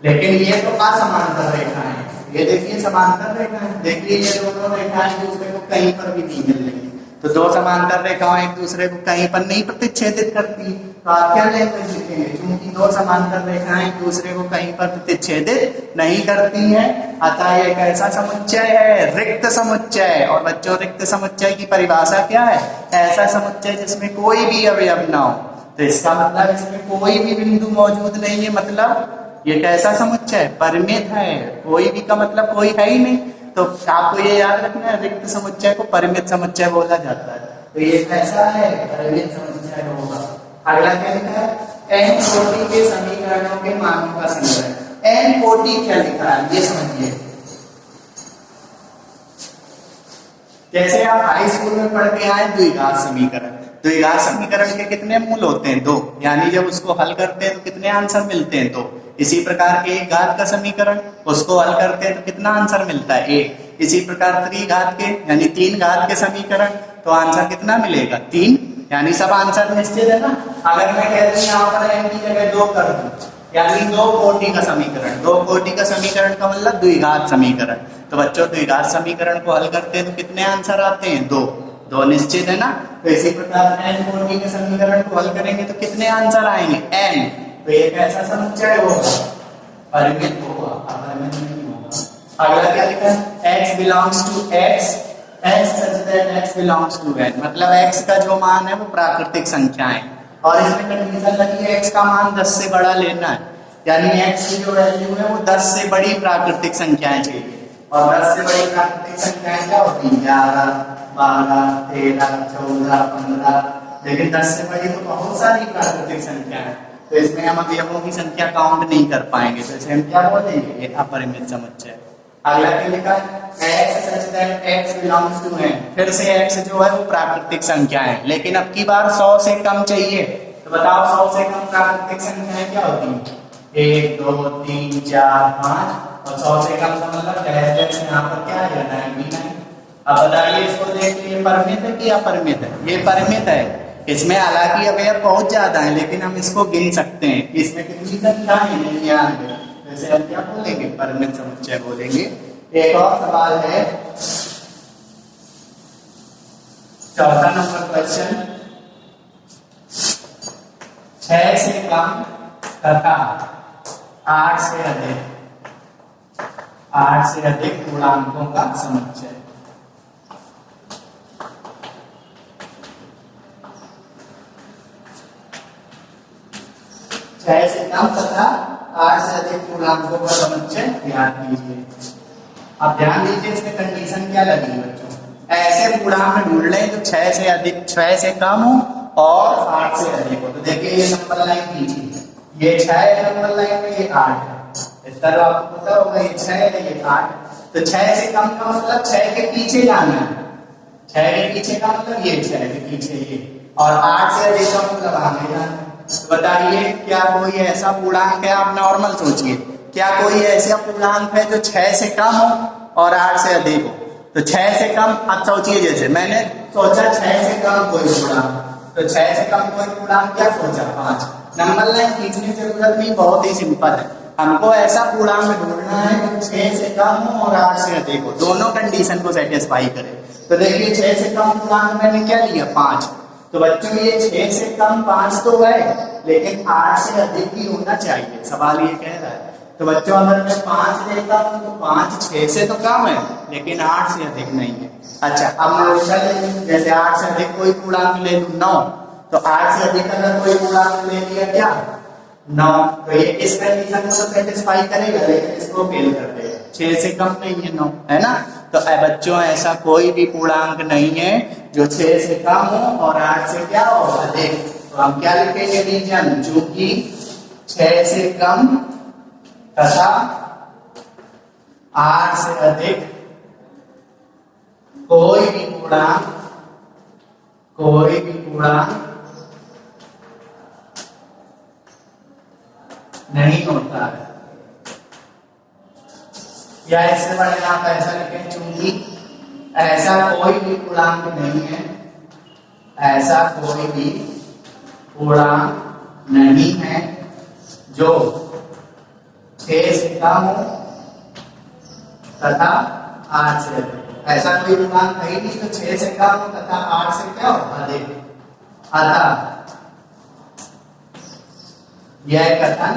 लेकिन ये तो असमांतर रेखा है, ये देखिए समांतर रेखा है, देखिए ये दोनों रेखाएं एक दूसरे को कहीं पर भी नहीं मिल रही। तो दो समांतर रेखाएं एक दूसरे को कहीं पर नहीं प्रतिच्छेदित करती, तो आप क्या लैंग्वेज लिखेंगे, क्योंकि दो समांतर रेखाएं एक दूसरे को कहीं पर प्रतिच्छेदित नहीं करती हैं, अतः ये एक ऐसा समुच्चय है रिक्त समुच्चय। और बच्चों रिक्त समुच्चय की परिभाषा क्या है, ऐसा समुच्चय जिसमें कोई भी अवयव ना हो। तो इसका मतलब इसमें कोई भी बिंदु मौजूद नहीं है, मतलब ये कैसा समुच्चय, परिमित है। कोई भी का मतलब कोई है ही नहीं, तो आपको ये याद रखना है रिक्त समुच्चय को परिमित समुच्चय बोला जाता है। तो ये कैसा है, परिमित समुच्चय होगा। अगला क्या लिखा है, n कोटि के समीकरणों के मानों का संग्रह। n कोटि क्या लिखा है ये समझिए, जैसे आप हाई स्कूल में पढ़ के आए द्विघात समीकरण, द्विघात समीकरण के कितने मूल होते हैं, 2, यानी जब उसको हल करते हैं तो कितने आंसर मिलते हैं, 2। इसी प्रकार के एक घात का समीकरण, उसको हल करते हैं तो कितना आंसर मिलता है, 1। इसी प्रकार त्रिघात के यानी 3 घात के समीकरण, तो आंसर कितना मिलेगा, 3। यानी सब आंसर निश्चित है ना। अगर मैं कह दूं यहाँ पर n की जगह 2 कर दूं, यानी 2 कोटि का समीकरण, 2 कोटि का समीकरण का मतलब द्विघात समीकरण। तो बच्चों द्विघात समीकरण को हल करते हैं तो कितने आंसर आते हैं, 2 निश्चित है ना। तो इसी प्रकार n कोटि के समीकरण को हल करेंगे तो कितने आंसर आएंगे, n। तो ये कैसा समुच्चय होगा, परिमित होगा, अपरिमित नहीं होगा। अगला क्या लिखा है, x belongs to x, x such that x belongs to n, मतलब x का जो मान है वो प्राकृतिक संख्या है, और इसमें कंडीशन लगी है x का मान 10 से बड़ा लेना है, यानी x की जो वैल्यू है वो 10 से बड़ी प्राकृतिक संख्याएं चाहिए। और 10 से बड़ी प्राकृतिक संख्याएं क्या होती है, 11, 12, 13, 14, 15, लेकिन 10 से बड़ी तो बहुत सारी प्राकृतिक संख्या है, तो इसमें हम अवयवों की संख्या काउंट नहीं कर पाएंगे, तो इसे हम क्या बोलेंगे, ये अपरिमित समुच्चय। अगला क्या लिखा है, x such that x belongs to n, फिर से x जो है वो प्राकृतिक संख्या है, लेकिन अब की बार 100 से कम चाहिए। तो बताओ 100 से कम प्राकृतिक संख्याएं क्या होती है, 1, 2, 3, 4, 5, और 100 से कम का मतलब डैश यहाँ पर क्या है, 99। अब बताइए इसको देखिए, परिमित है कि अपरिमित है, ये परिमित है। इसमें हालांकि अवयव बहुत ज्यादा है, लेकिन हम इसको गिन सकते हैं कि इसमें कितनी संख्या है, 99। जैसे हम क्या बोलेंगे, परिमित समुच्चय बोलेंगे। एक और सवाल है, चौथा नंबर क्वेश्चन, 6 से कम तथा 8 से अधिक पूर्णांकों का समुच्चय। से कम तथा 8 से अधिक पूर्णांकों का समुच्चय ध्यान दीजिए। अब ध्यान दीजिए इसमें कंडीशन क्या लगी है बच्चों, ऐसे पूर्णांक ढूंढ लें जो 6 से अधिक, 6 से कम हो और 8 से अधिक हो। तो देखिए ये नंबर लाइन कीजिए, ये 6 है नंबर लाइन में, ये 8 है। इस तरह आपको पता होगा ये 6 है, ये 8। तो 6 से कम का मतलब 6 के पीछे जाना है, 6 के पीछे का मतलब ये 6 के पीछे ये, और 8 से अधिक का मतलब आगे जाना है। तो बताइए क्या कोई ऐसा पूर्णांक है, आप नॉर्मल सोचिए, क्या कोई ऐसा पूर्णांक है जो 6 से कम हो और 8 से अधिक हो। तो 6 से कम, अब सोचिए जैसे मैंने सोचा 6 से कम कोई पूर्णांक, तो 6 से कम कोई पूर्णांक क्या सोचा, 5। नंबर लाइन खींचने की जरूरत नहीं, बहुत ही सिंपल है। हमको ऐसा पूर्णांक ढूंढना है जो 6 से कम हो और 8 से अधिक हो, दोनों कंडीशन को सेटिस्फाई करे। तो देखिए 6 से कम पूर्णांक मैंने क्या लिया, 5। तो बच्चों ये 6 से कम 5 तो है, लेकिन 8 से अधिक ही होना चाहिए। सवाल ये कह रहा है तो बच्चों अगर मैं 5 लेता हूँ तो 5 6 से तो कम है, लेकिन 8 से अधिक नहीं है। अच्छा, अब मैं उल्टा ले लूं, जैसे 8 से अधिक कोई पूर्णांक ले लूं 9, तो 8 से अधिक अगर कोई पूर्णांक ले लिया क्या 9, तो ये इस कंडीशन को तो सेटिस्फाई करेगा, लेकिन इसको फेल कर देगा। 6 से कम नहीं है 9, है ना। तो बच्चों ऐसा कोई भी पूर्णांक नहीं है जो 6 से कम हो और 8 से क्या हो अधिक। तो हम क्या लिखेंगे रीजन, चूंकि 6 से कम तथा 8 से अधिक कोई भी पूर्णांक नहीं होता है। या इससे बड़े आप ऐसा लिखें, चूंकि ऐसा कोई भी पूर्णांक नहीं है, ऐसा कोई भी पूर्णांक नहीं है जो 6 से कम हो तथा 8 से अधिक। ऐसा कोई पूर्णांक है ही नहीं तो 6 से कम हो तथा 8 से क्या हो अधिक। अतः यह कथन,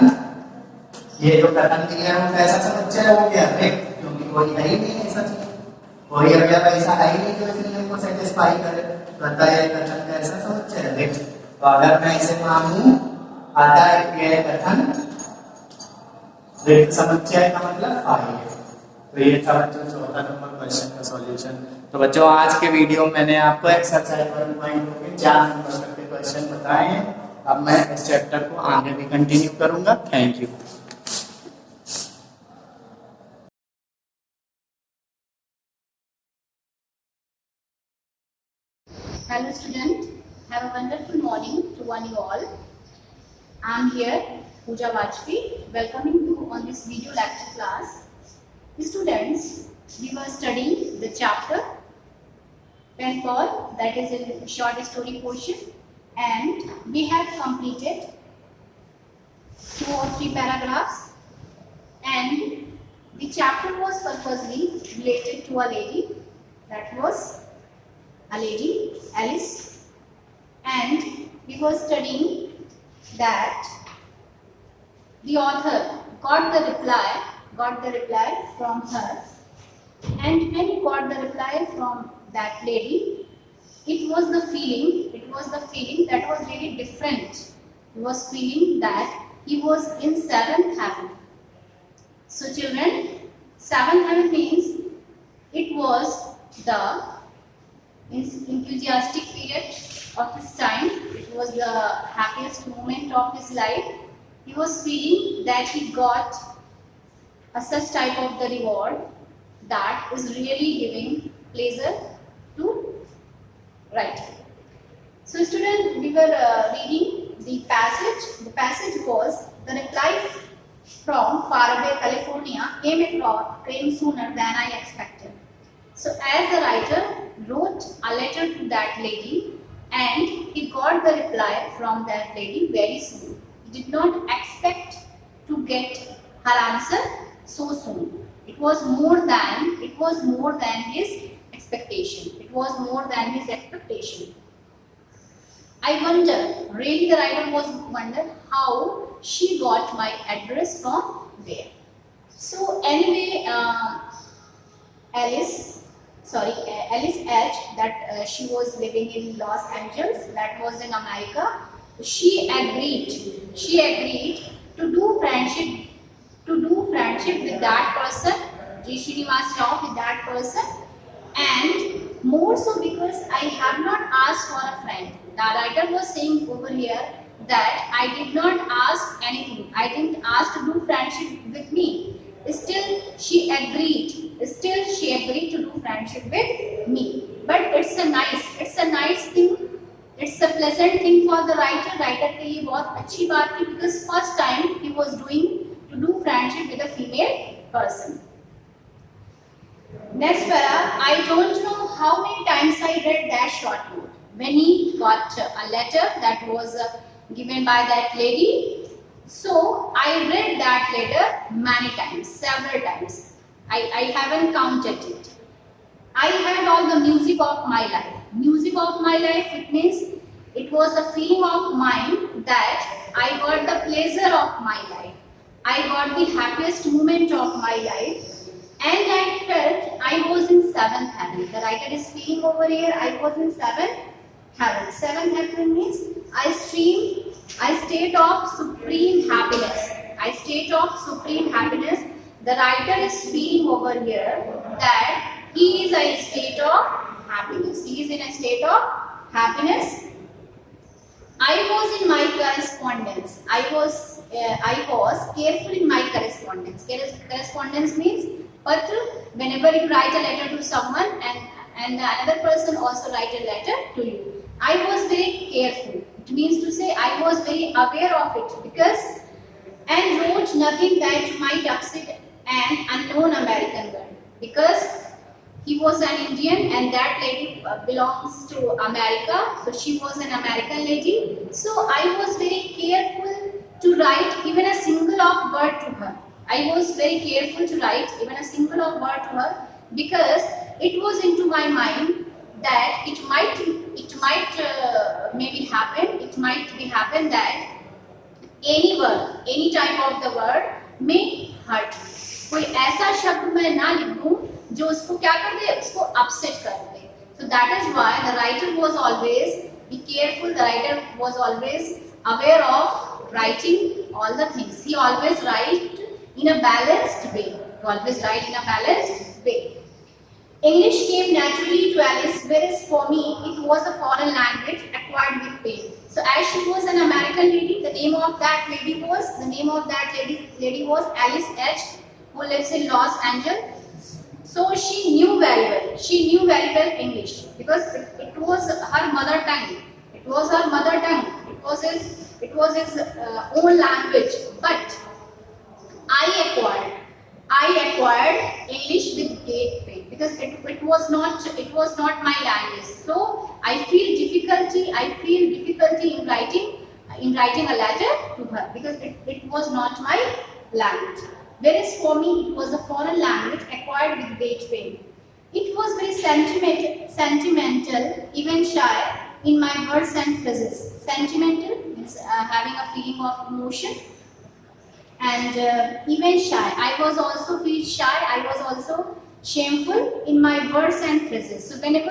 ये जो कथन दिया है वो कैसा समुच्चय हो गया अधिक, क्योंकि कोई है ही नहीं ऐसा चीज, कोई अवयव ऐसा है ही नहीं जो इस नियम को सेटिस्फाई करे। तो अतः यह कथन कैसा समुच्चय अधिक। तो अगर मैं इसे मानूं अतः यह कथन रिक्त समुच्चय का मतलब फाई है। तो ये था बच्चों चौथा नंबर क्वेश्चन का सॉल्यूशन। तो बच्चों आज के वीडियो में मैंने आपको एक्सरसाइज 1.2 के 4 नंबर तक के क्वेश्चन बताए हैं। अब मैं इस चैप्टर को आगे भी कंटिन्यू करूंगा। Thank you. Hello student, have a wonderful morning to one you all. I am here, Pooja Vajpayee, welcoming you on this video lecture class. Students, we were studying the chapter pen ball, that is a short story portion, and we have completed 2 or 3 paragraphs, and the chapter was purposely related to a lady, that was a lady, Alice, and we were studying that the author got the reply from her, and when he got the reply from that lady, it was the feeling that was really different. He was feeling that he was in 7th heaven. So children, 7th heaven means it was the enthusiastic period of his time. It was the happiest moment of his life. He was feeling that he got a such type of the reward that is really giving pleasure to writer. So student, we were reading the passage. The passage was, the reply from faraway California came sooner than I expected. So as the writer wrote a letter to that lady, and he got the reply from that lady very soon. He did not expect to get her answer so soon. It was more than his expectation. It was more than his expectation. I wonder, really the writer was wonder how she got my address from there. So anyway, Alice H, that she was living in Los Angeles, that was in America. She agreed to do friendship with that person, G. Srinivas Rao, with that person, and more so because I have not asked for a friend. The writer was saying over here that I did not ask anything. I didn't ask to do friendship with me. Still she agreed to do friendship with me. But it's a nice thing, it's a pleasant thing for the writer के लिए बहुत अच्छी बात थी, because first time he was doing to do friendship with a female person. Next para, I don't know how many times I read that short note when he got a letter that was given by that lady. So I read that letter many times, several times. I haven't counted it. I had all the music of my life. Music of my life, it means it was a feeling of mine that I got the pleasure of my life. I got the happiest moment of my life, and I felt I was in seventh heaven. The writer is speaking over here, I was in seventh heaven. Seventh heaven means I state of supreme happiness. I state of supreme happiness. The writer is speaking over here that he is in a state of happiness. He is in a state of happiness. I was in my correspondence. I was careful in my correspondence. Correspondence means patra. Whenever you write a letter to someone and another person also write a letter to you. I was very careful. It means to say I was very aware of it because and wrote nothing that might upset an unknown American girl because he was an Indian and that lady belongs to America, so she was an American lady. So I was very careful to write even a single of word to her. I was very careful to write even a single of word to her because it was into my mind that it might maybe happen. It might be happen that any word, any type of the word may hurt. कोई ऐसा शब्द मैं ना लिखूं जो उसको क्या कर दे, उसको अपसेट कर दे. So that is why the writer was always be careful. The writer was always aware of writing all the things. He always write in a balanced way. He always write in a balanced way. English came naturally to Alice, whereas for me it was a foreign language acquired with pain. So as she was an American lady, the name of that lady was Alice H, who lives in Los Angeles. So she knew very well. She knew very well English because it was her mother tongue. It was her mother tongue. It was his own language. But I acquired English with great pain because it was not my language. So I feel difficulty in writing a letter to her because it was not my language. Whereas for me it was a foreign language acquired with great pain. It was very sentimental, even shy in my words and phrases. Sentimental means having a feeling of emotion. And even shy. I was also feel shy. I was also shameful in my words and phrases. So whenever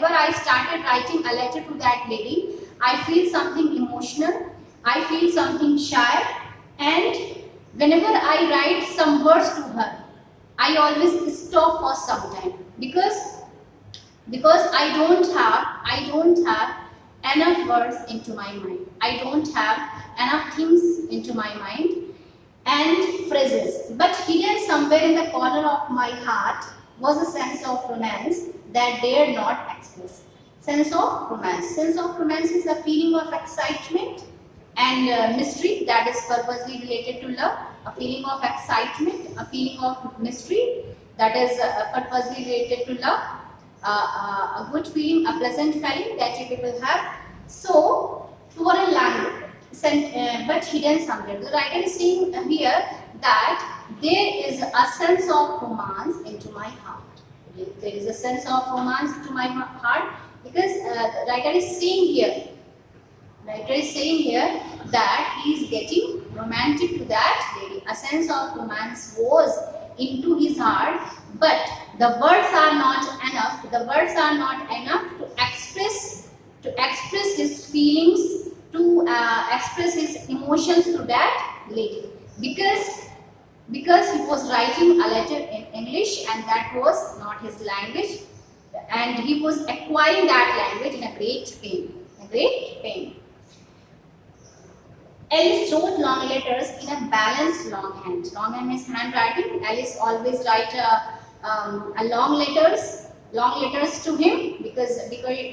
I started writing a letter to that lady, I feel something emotional. I feel something shy. And whenever I write some words to her, I always stop for some time because I don't have enough words into my mind. I don't have enough things into my mind. And phrases, but hidden somewhere in the corner of my heart was a sense of romance that dared not express. Sense of romance. Sense of romance is a feeling of excitement and mystery that is purposely related to love. A feeling of excitement, a feeling of mystery that is purposely related to love. A good feeling, a pleasant feeling that you people have. So, foreign language. But hidden somewhere. The writer is saying here that there is a sense of romance into my heart. There is a sense of romance into my heart because the writer is saying here that he is getting romantic to that lady. A sense of romance was into his heart, but the words are not enough. The words are not enough to express his feelings, to express his emotions to that lady because he was writing a letter in English and that was not his language and he was acquiring that language in a great pain. Alice wrote long letters in a balanced longhand. Longhand means handwriting. Alice always write long letters to him because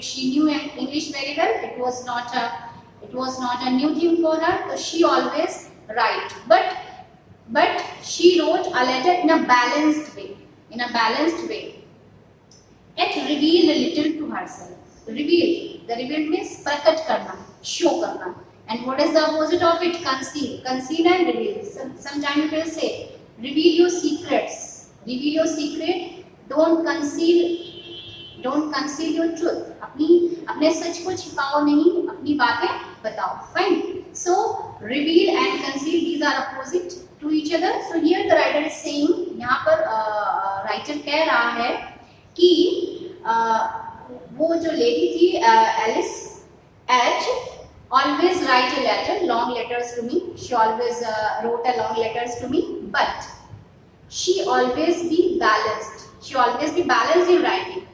she knew English very well. It was not a new thing for her, so she always write. But she wrote a letter in a balanced way. It revealed a little to herself. Revealed. The revealed means prakat karna, show karna. And what is the opposite of it? Conceal. Conceal and reveal. Sometimes you will say, reveal your secrets. Reveal your secret. Don't conceal your truth. अपने सच को छिपाओ नहीं, अपनी बातें बताओ. Fine. So reveal and conceal, these are opposite. to each other. So here the writer is saying, यहाँ पर writer कह रहा है कि वो जो लेडी थी Alice H always write a letter, long letters to me. She always wrote a long letters to me, but she always be balanced. She always be balanced in writing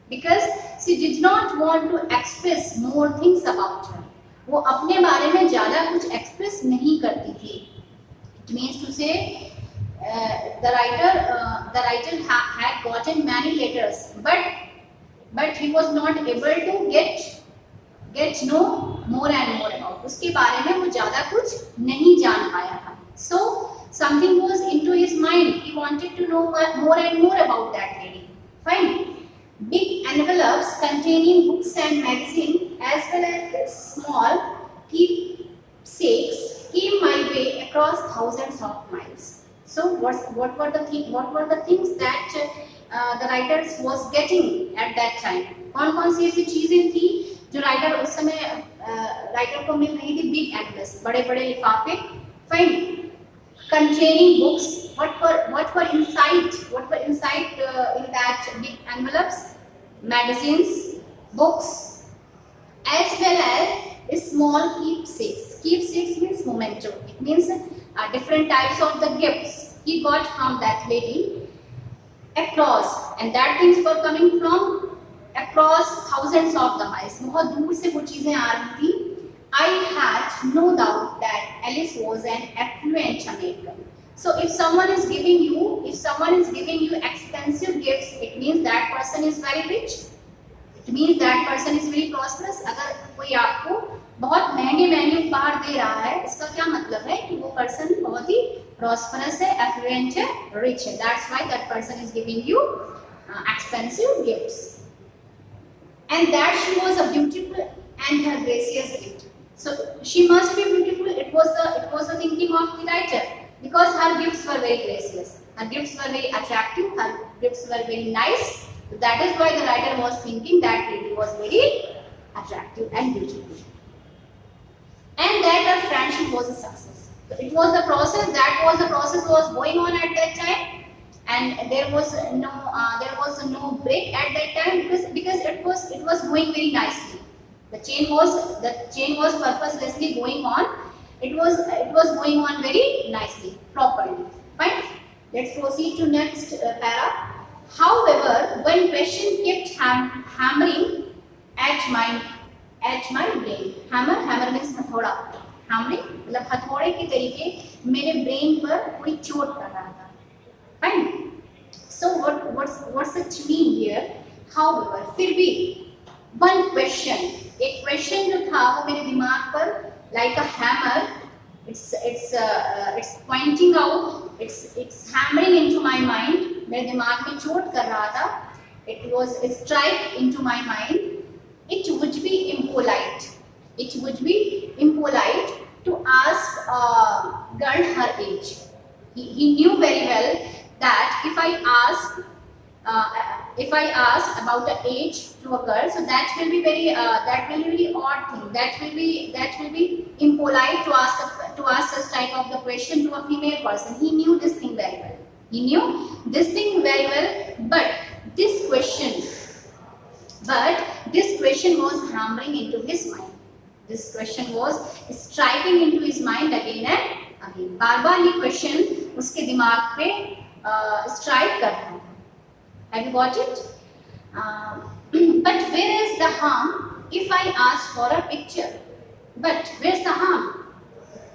because she did not want to express more things about her. वो अपने बारे में ज़्यादा कुछ express नहीं करती थी. It means to say the writer had gotten many letters, but he was not able to get know more and more about. उसके बारे में वो ज़्यादा कुछ नहीं जान पाया था. So something was into his mind. He wanted to know more and more about that lady. Fine. Big envelopes containing books and magazine as well as small keepsakes came my way across thousands of miles. So what were the things that the writers was getting at that time? कौन सी ऐसी चीजें थी जो writer उस समय writer को मिल रही थी? बिग एनवलप्स, बड़े लिफाफे. Fine. Containing books. What were inside in that big envelopes? Magazines, books, as well as small keepsakes. Keepsakes means memento. It means different types of the gifts he got from that lady across, and that things were coming from across thousands of the miles. बहुत दूर से वो चीजें आ रही थी. I had no doubt that Alice was an affluent American. So if someone is giving you expensive gifts, it means that person is very rich. It means that person is very prosperous. अगर कोई आपको बहुत महंगे उपहार दे रहा है, इसका क्या मतलब है कि वो पर्सन बहुत ही prosperous है, affluent है, rich है. That's why that person is giving you expensive gifts. And that she was a beautiful and her gracious gift. So she must be beautiful. It was the thinking of the writer. Because her gifts were very gracious, her gifts were very attractive, her gifts were very nice. So that is why the writer was thinking that lady was very attractive and beautiful, and that her friendship was a success. So it was the process was going on at that time, and there was no break at that time because it was going very nicely. The chain was purposelessly going on. It was going on very nicely, properly. Fine. Let's proceed to next para. However, when question kept hammering at my brain. Hammer means हथौड़ा. Hammering मतलब हथौड़े के तरीके मेरे brain पर कोई चोट कर रहा था. Fine. So what's the mean here? However, फिर भी one question, एक question जो था वो मेरे दिमाग पर like a hammer, it's pointing out, it's hammering into my mind. मेरे दिमाग में चोट कर रहा था. It strike into my mind. It would be impolite to ask a girl her age. He knew very well that if I ask about the age to a girl, so that will be very odd thing. That will be impolite to ask such type of the question to a female person. He knew this thing very well. But this question was hammering into his mind. This question was striking into his mind again and again. बार ये question उसके दिमाग पे strike कर रहा था. Have you got it? But where is the harm if I ask for a picture? But where's the harm?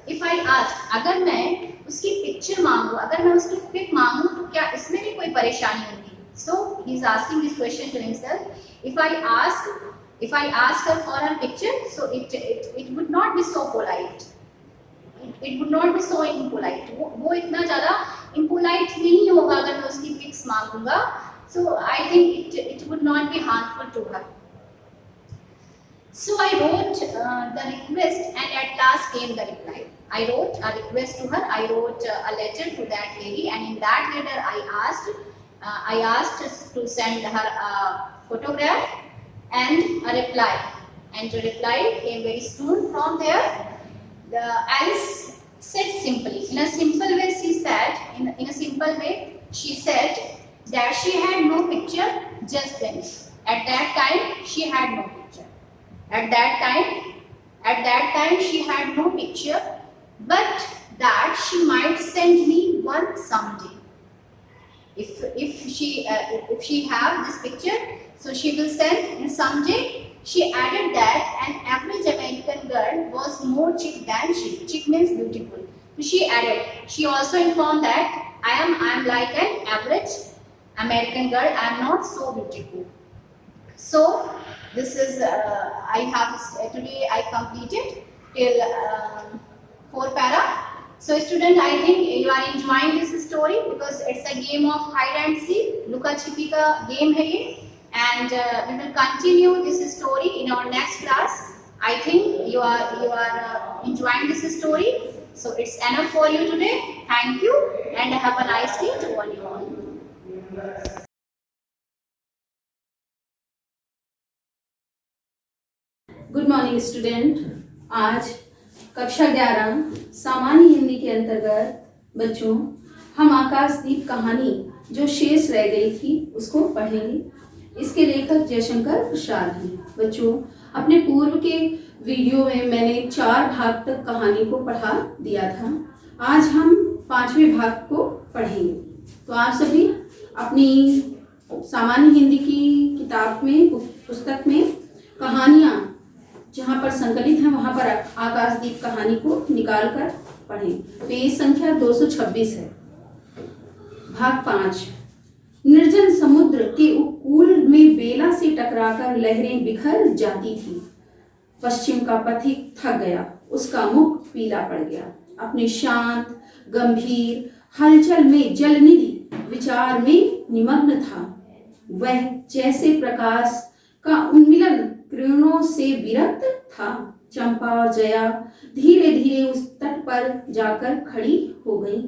If I ask, अगर मैं उसकी picture मांगू, अगर मैं उसकी pic मांगू, तो क्या इसमें भी कोई परेशानी होगी? So he is asking this question to himself. If I ask her for a picture, so it would not be so polite. It would not be so impolite. वो इतना ज़्यादा impolite नहीं होगा अगर मैं उसकी pics मांगूंगा. So I think it would not be harmful to her. So I wrote the request, and at last came the reply. I wrote a request to her. I wrote a letter to that lady, and in that letter I asked to send her a photograph and a reply. And the reply came very soon from there. said simply. In a simple way, she said, in a simple way, she said that she had no picture just then. At that time, she had no picture. At that time, she had no picture, but that she might send me one someday. If she have this picture, so she will send, and someday. She added that an average American girl was more chic than she. Chic means beautiful. So she added. She also informed that I am like an average American girl. I am not so beautiful. So this is I have today I completed till 4 para. So student, I think you are enjoying this story because it's a game of hide and seek. लुका छिपी का game है ये. And we will continue this story in our next class. I think you are enjoying this story. So it's enough for you today. Thank you and have a nice day to all you all. Good morning student. आज कक्षा 11 सामान्य हिंदी के अंतर्गत बच्चों हम आकाशदीप कहानी जो शेष रह गई थी उसको पढ़ेंगे। इसके लेखक जयशंकर प्रसाद हैं। बच्चों अपने पूर्व के वीडियो में मैंने 4 भाग तक कहानी को पढ़ा दिया था। आज हम 5वें भाग को पढ़ेंगे। तो आप सभी अपनी सामान्य हिंदी की किताब में पुस्तक में कहानियाँ जहाँ पर संकलित हैं वहाँ पर आकाशदीप कहानी को निकाल कर पढ़ें। पेज संख्या 226 है। भाग 5। निर्जन समुद्र के उपकूल में बेला से टकराकर लहरें बिखर जाती थी। पश्चिम का पथिक थक गया, उसका मुख पीला पड़ गया। अपने शांत गंभीर हलचल में जलनिधि विचार में निमग्न था। वह जैसे प्रकाश का उन्मिलन किरणों से विरक्त था। चंपा और जया धीरे धीरे उस तट पर जाकर खड़ी हो गईं।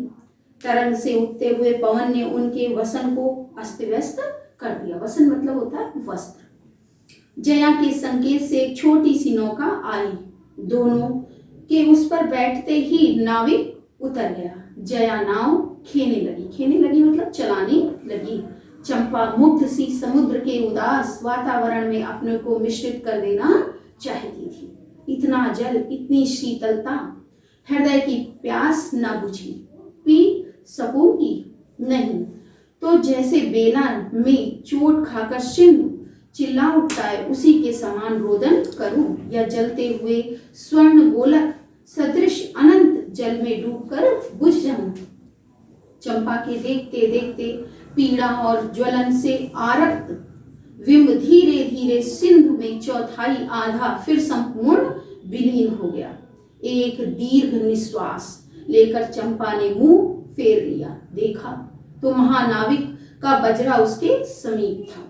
तरंग से उठते हुए पवन ने उनके वसन को अस्त व्यस्त कर दिया। वसन मतलब होता है वस्त्र। जया के संकेत से एक छोटी सी नौका आई। दोनों के उस पर बैठते ही नाविक उतर गया। जया नाव खेने लगी मतलब चलाने लगी। चंपा मुग्ध सी समुद्र के उदास वातावरण में अपने को मिश्रित कर देना चाहती थी। इतना जल, इतनी शीतलता, हृदय की प्यास न बुझी। पी सकूंगी नहीं तो जैसे बेला में चोट खाकर सिंधु चिल्ला उठता है उसी के समान रोदन करूं, या जलते हुए स्वर्ण गोलक सदृश अनंत जल में डूबकर बुझ जाऊं। चंपा के देखते देखते पीड़ा और ज्वलन से आरक्त विंब धीरे धीरे सिंधु में चौथाई आधा फिर संपूर्ण विलीन हो गया। एक दीर्घ निश्वास लेकर चंपा ने मुंह फेर लिया। देखा तो महानाविक का बजरा उसके समीप था।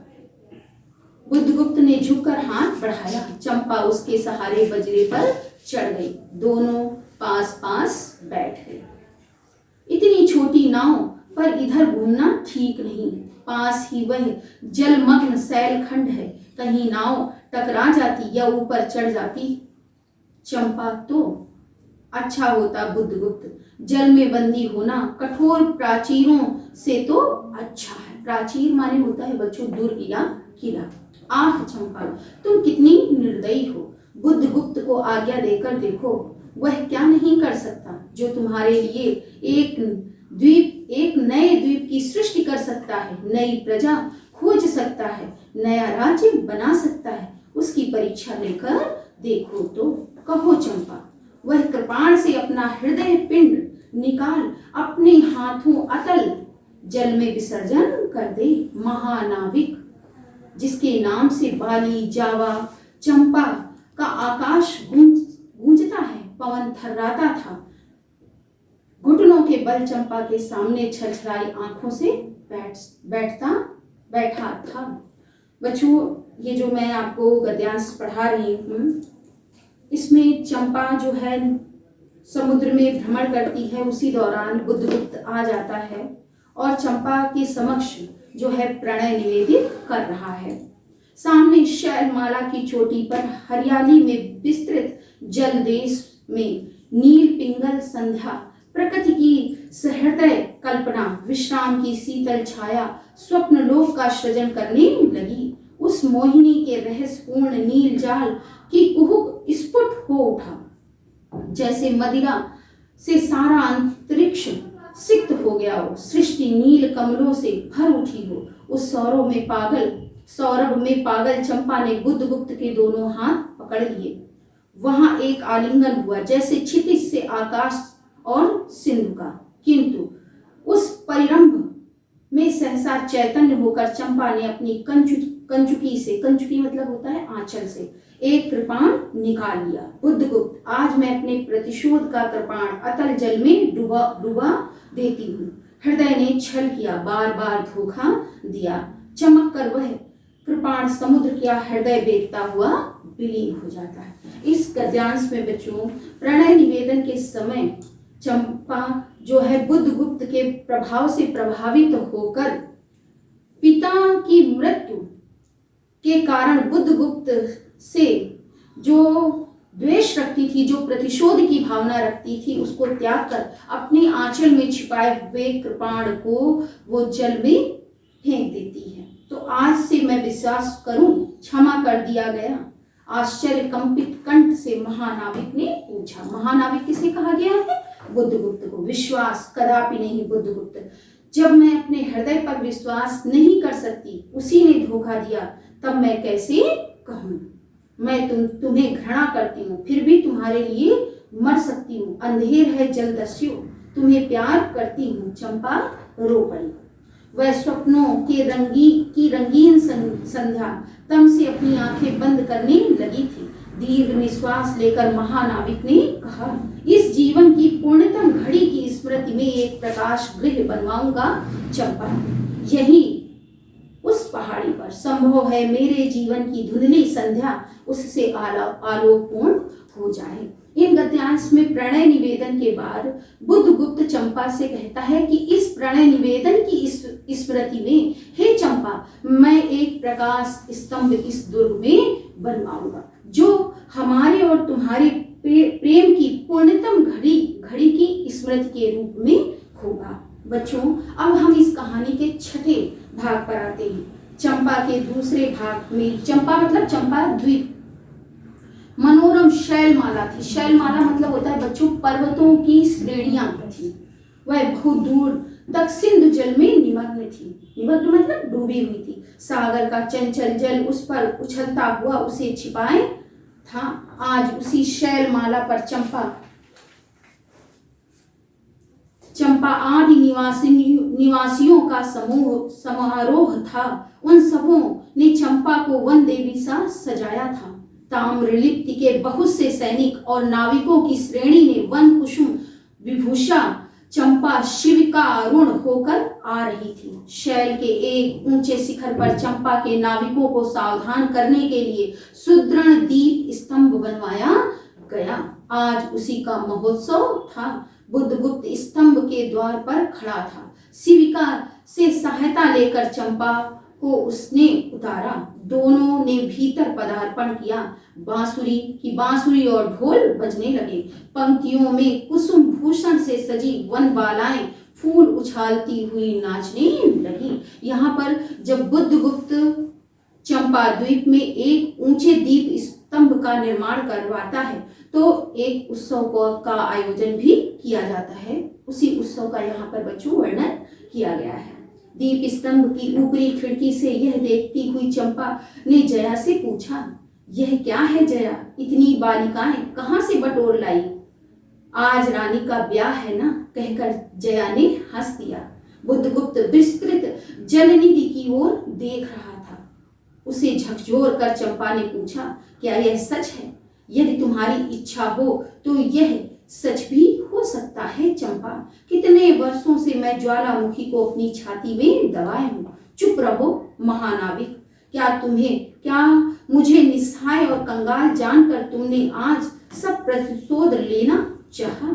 बुद्धगुप्त ने झुककर हाथ बढ़ाया। चंपा उसके सहारे बजरे पर चढ़ गई। दोनों पास पास बैठ गए। इतनी छोटी नाव पर इधर घूमना ठीक नहीं। पास ही वह जलमग्न शैलखंड है। कहीं नाव टकरा जाती या ऊपर चढ़ जाती। चंपा तो अच्छा होता बुद्धगुप्त, जल में बंदी होना कठोर प्राचीरों से तो अच्छा है। प्राचीर माने होता है बच्चों दुर्ग या किला। आह चंपा, तुम कितनी निर्दयी हो। बुद्धगुप्त को आज्ञा देकर देखो, वह क्या नहीं कर सकता जो तुम्हारे लिए एक नए द्वीप की सृष्टि कर सकता है, नई प्रजा खोज सकता है, नया राज्य बना सकता है। उसकी परीक्षा लेकर देखो तो। कहो चंपा, वह कृपाण से अपना हृदय पिंड निकाल अपने हाथों अतल जल में विसर्जन कर दे। महानाविक जिसके नाम से बाली, जावा, चंपा का आकाश गूंजता है, पवन थर्राता था। घुटनों के बल चंपा के सामने छलछलाई आंखों से बैठा था। बच्चों, ये जो मैं आपको गद्यांश पढ़ा रही हूँ, इसमें चंपा जो है समुद्र में भ्रमण करती है। उसी दौरान बुद्धगुप्त आ जाता है और चंपा के समक्ष जो है प्रणय निवेदित कर रहा है। सामने शैलमाला की चोटी पर हरियाली में विस्तृत जल देश में नील पिंगल संध्या, प्रकृति की सहृदय कल्पना, विश्राम की शीतल छाया, स्वप्न लोक का सृजन करने लगी। उस मोहिनी के रहस्यपूर्ण नील जाल की कुहुक स्फुट हो उठा, जैसे मदिरा से सारा अंतरिक्ष सिक्त हो गया हो, सृष्टि नील कमलों से भर उठी हो। उस सौरभ में पागल चंपा ने बुद्धगुप्त के दोनों हाथ पकड़ लिए। वहां एक आलिंगन हुआ, जैसे क्षितिज से आकाश और सिंधु का। किंतु उस परिरंभ में सहसा चैतन्य होकर चंपा ने अपनी कंचुकी से, कंचुकी मतलब होता है आंचल से, एक कृपाण निकाल लिया। बुद्धगुप्त, आज मैं अपने प्रतिशोध का कृपाण अतल जल में डुबा देती हूँ। हृदय ने छल किया, बार बार धोखा दिया। चमक कर वह कृपाण समुद्र क्या हृदय बेचता हुआ विलीन हो जाता है। इस गद्यांश में बच्चों प्रणय निवेदन के समय चंपा जो है बुद्धगुप्त के प्रभाव से प्रभावित होकर पिता की मृत्यु के कारण बुद्धगुप्त से जो द्वेष रखती थी, जो प्रतिशोध की भावना रखती थी, उसको त्याग कर अपने आंचल में छिपाए हुए कृपाण को वो जल में फेंक देती है। तो आज से मैं विश्वास करूं, क्षमा कर दिया गया। आश्चर्य कंपित कंठ से महानाविक ने पूछा। महानाविक किसे कहा गया है? बुद्धगुप्त को। विश्वास कदापि नहीं बुद्धगुप्त, जब मैं अपने हृदय पर विश्वास नहीं कर सकती, उसी ने धोखा दिया, तब मैं कैसे कहूं? मैं तुम्हें घृणा करती हूँ, फिर भी तुम्हारे लिए मर सकती हूँ। अंधेर है जलदस्यु, तुम्हें प्यार करती हूँ। चंपा रो पड़ी। वह स्वप्नों के रंगीन संध्या तम से अपनी आंखें बंद करने लगी थी। दीर्घ निश्वास लेकर महानाविक ने कहा, इस जीवन की पूर्णतम घड़ी की स्मृति में एक प्रकाश गृह बनवाऊंगा चंपा। यही उस पहाड़ी पर संभव है मेरे जीवन की धुंधली संध्या उससे आलोकपूर्ण हो जाए। इन गद्यांश में प्रणय निवेदन के बाद बुद्धगुप्त चंपा से कहता है कि इस प्रणय निवेदन की स्मृति में, हे चंपा, मैं एक प्रकाश स्तंभ इस दुर्ग में बनवाऊंगा, जो हमारे और तुम्हारे प्रेम की पूर्णतम घड़ी की स्मृति के रूप में होगा। बच्चों, अब हम इस कहानी के छठे भाग पर आते हैं। चंपा के दूसरे भाग में, चंपा मतलब चंपा द्वीप, मनोरम शैलमाला थी। शैलमाला मतलब होता है बच्चों पर्वतों की श्रेणियां थी। वह बहुत दूर तक सिंधु जल में निमग्न थी। निमग्न मतलब डूबी हुई थी। सागर का चंचल जल उस पर उछलता हुआ उसे छिपाए था। आज उसी शैलमाला पर चंपा आदि निवासियों का समारोह था। उन सबों ने चंपा को वन देवी सा सजाया था। ताम्रलिप्ति के बहुत से सैनिक और नाविकों की श्रेणी ने वन कुसुम विभूषा चंपा शिव का अरुण होकर आ रही थी। शैल के एक ऊंचे शिखर पर चंपा के नाविकों को सावधान करने के लिए सुदृढ़ दीप स्तंभ बनवाया गया। आज उसी का महोत्सव था। बुद्धगुप्त स्तंभ के द्वार पर खड़ा था। शिविका से सहायता लेकर चंपा को उसने उतारा। दोनों ने भीतर पदार्पण किया। बांसुरी और ढोल बजने लगे। पंक्तियों में कुसुम भूषण से सजी वन बालाएं फूल उछालती हुई नाचने लगी। यहाँ पर जब बुद्धगुप्त चंपा द्वीप में एक ऊंचे दीप स्तंभ का निर्माण करवाता है तो एक उत्सव का आयोजन भी किया जाता है। उसी उत्सव का यहाँ पर बच्चों वर्णन किया गया है। दीप स्तंभ की ऊपरी खिड़की से यह देखती हुई चंपा ने जया से पूछा, यह क्या है जया? इतनी बालिकाएं कहाँ से बटोर लाई? आज रानी का ब्याह है ना, कहकर जया ने हंस दिया। बुद्धगुप्त विस्तृत जलनिधि की ओर देख रहा था। उसे झकझोर कर चंपा ने पूछा, क्या यह सच है? यदि तुम्हारी इच्छा हो तो यह सच भी हो सकता है चंपा। कितने वर्षों से मैं ज्वालामुखी को अपनी छाती में दबाए हूँ। चुप रहो महानाविक। क्या मुझे निस्सहाय और कंगाल जानकर तुमने आज सब प्रतिशोध लेना चाहा?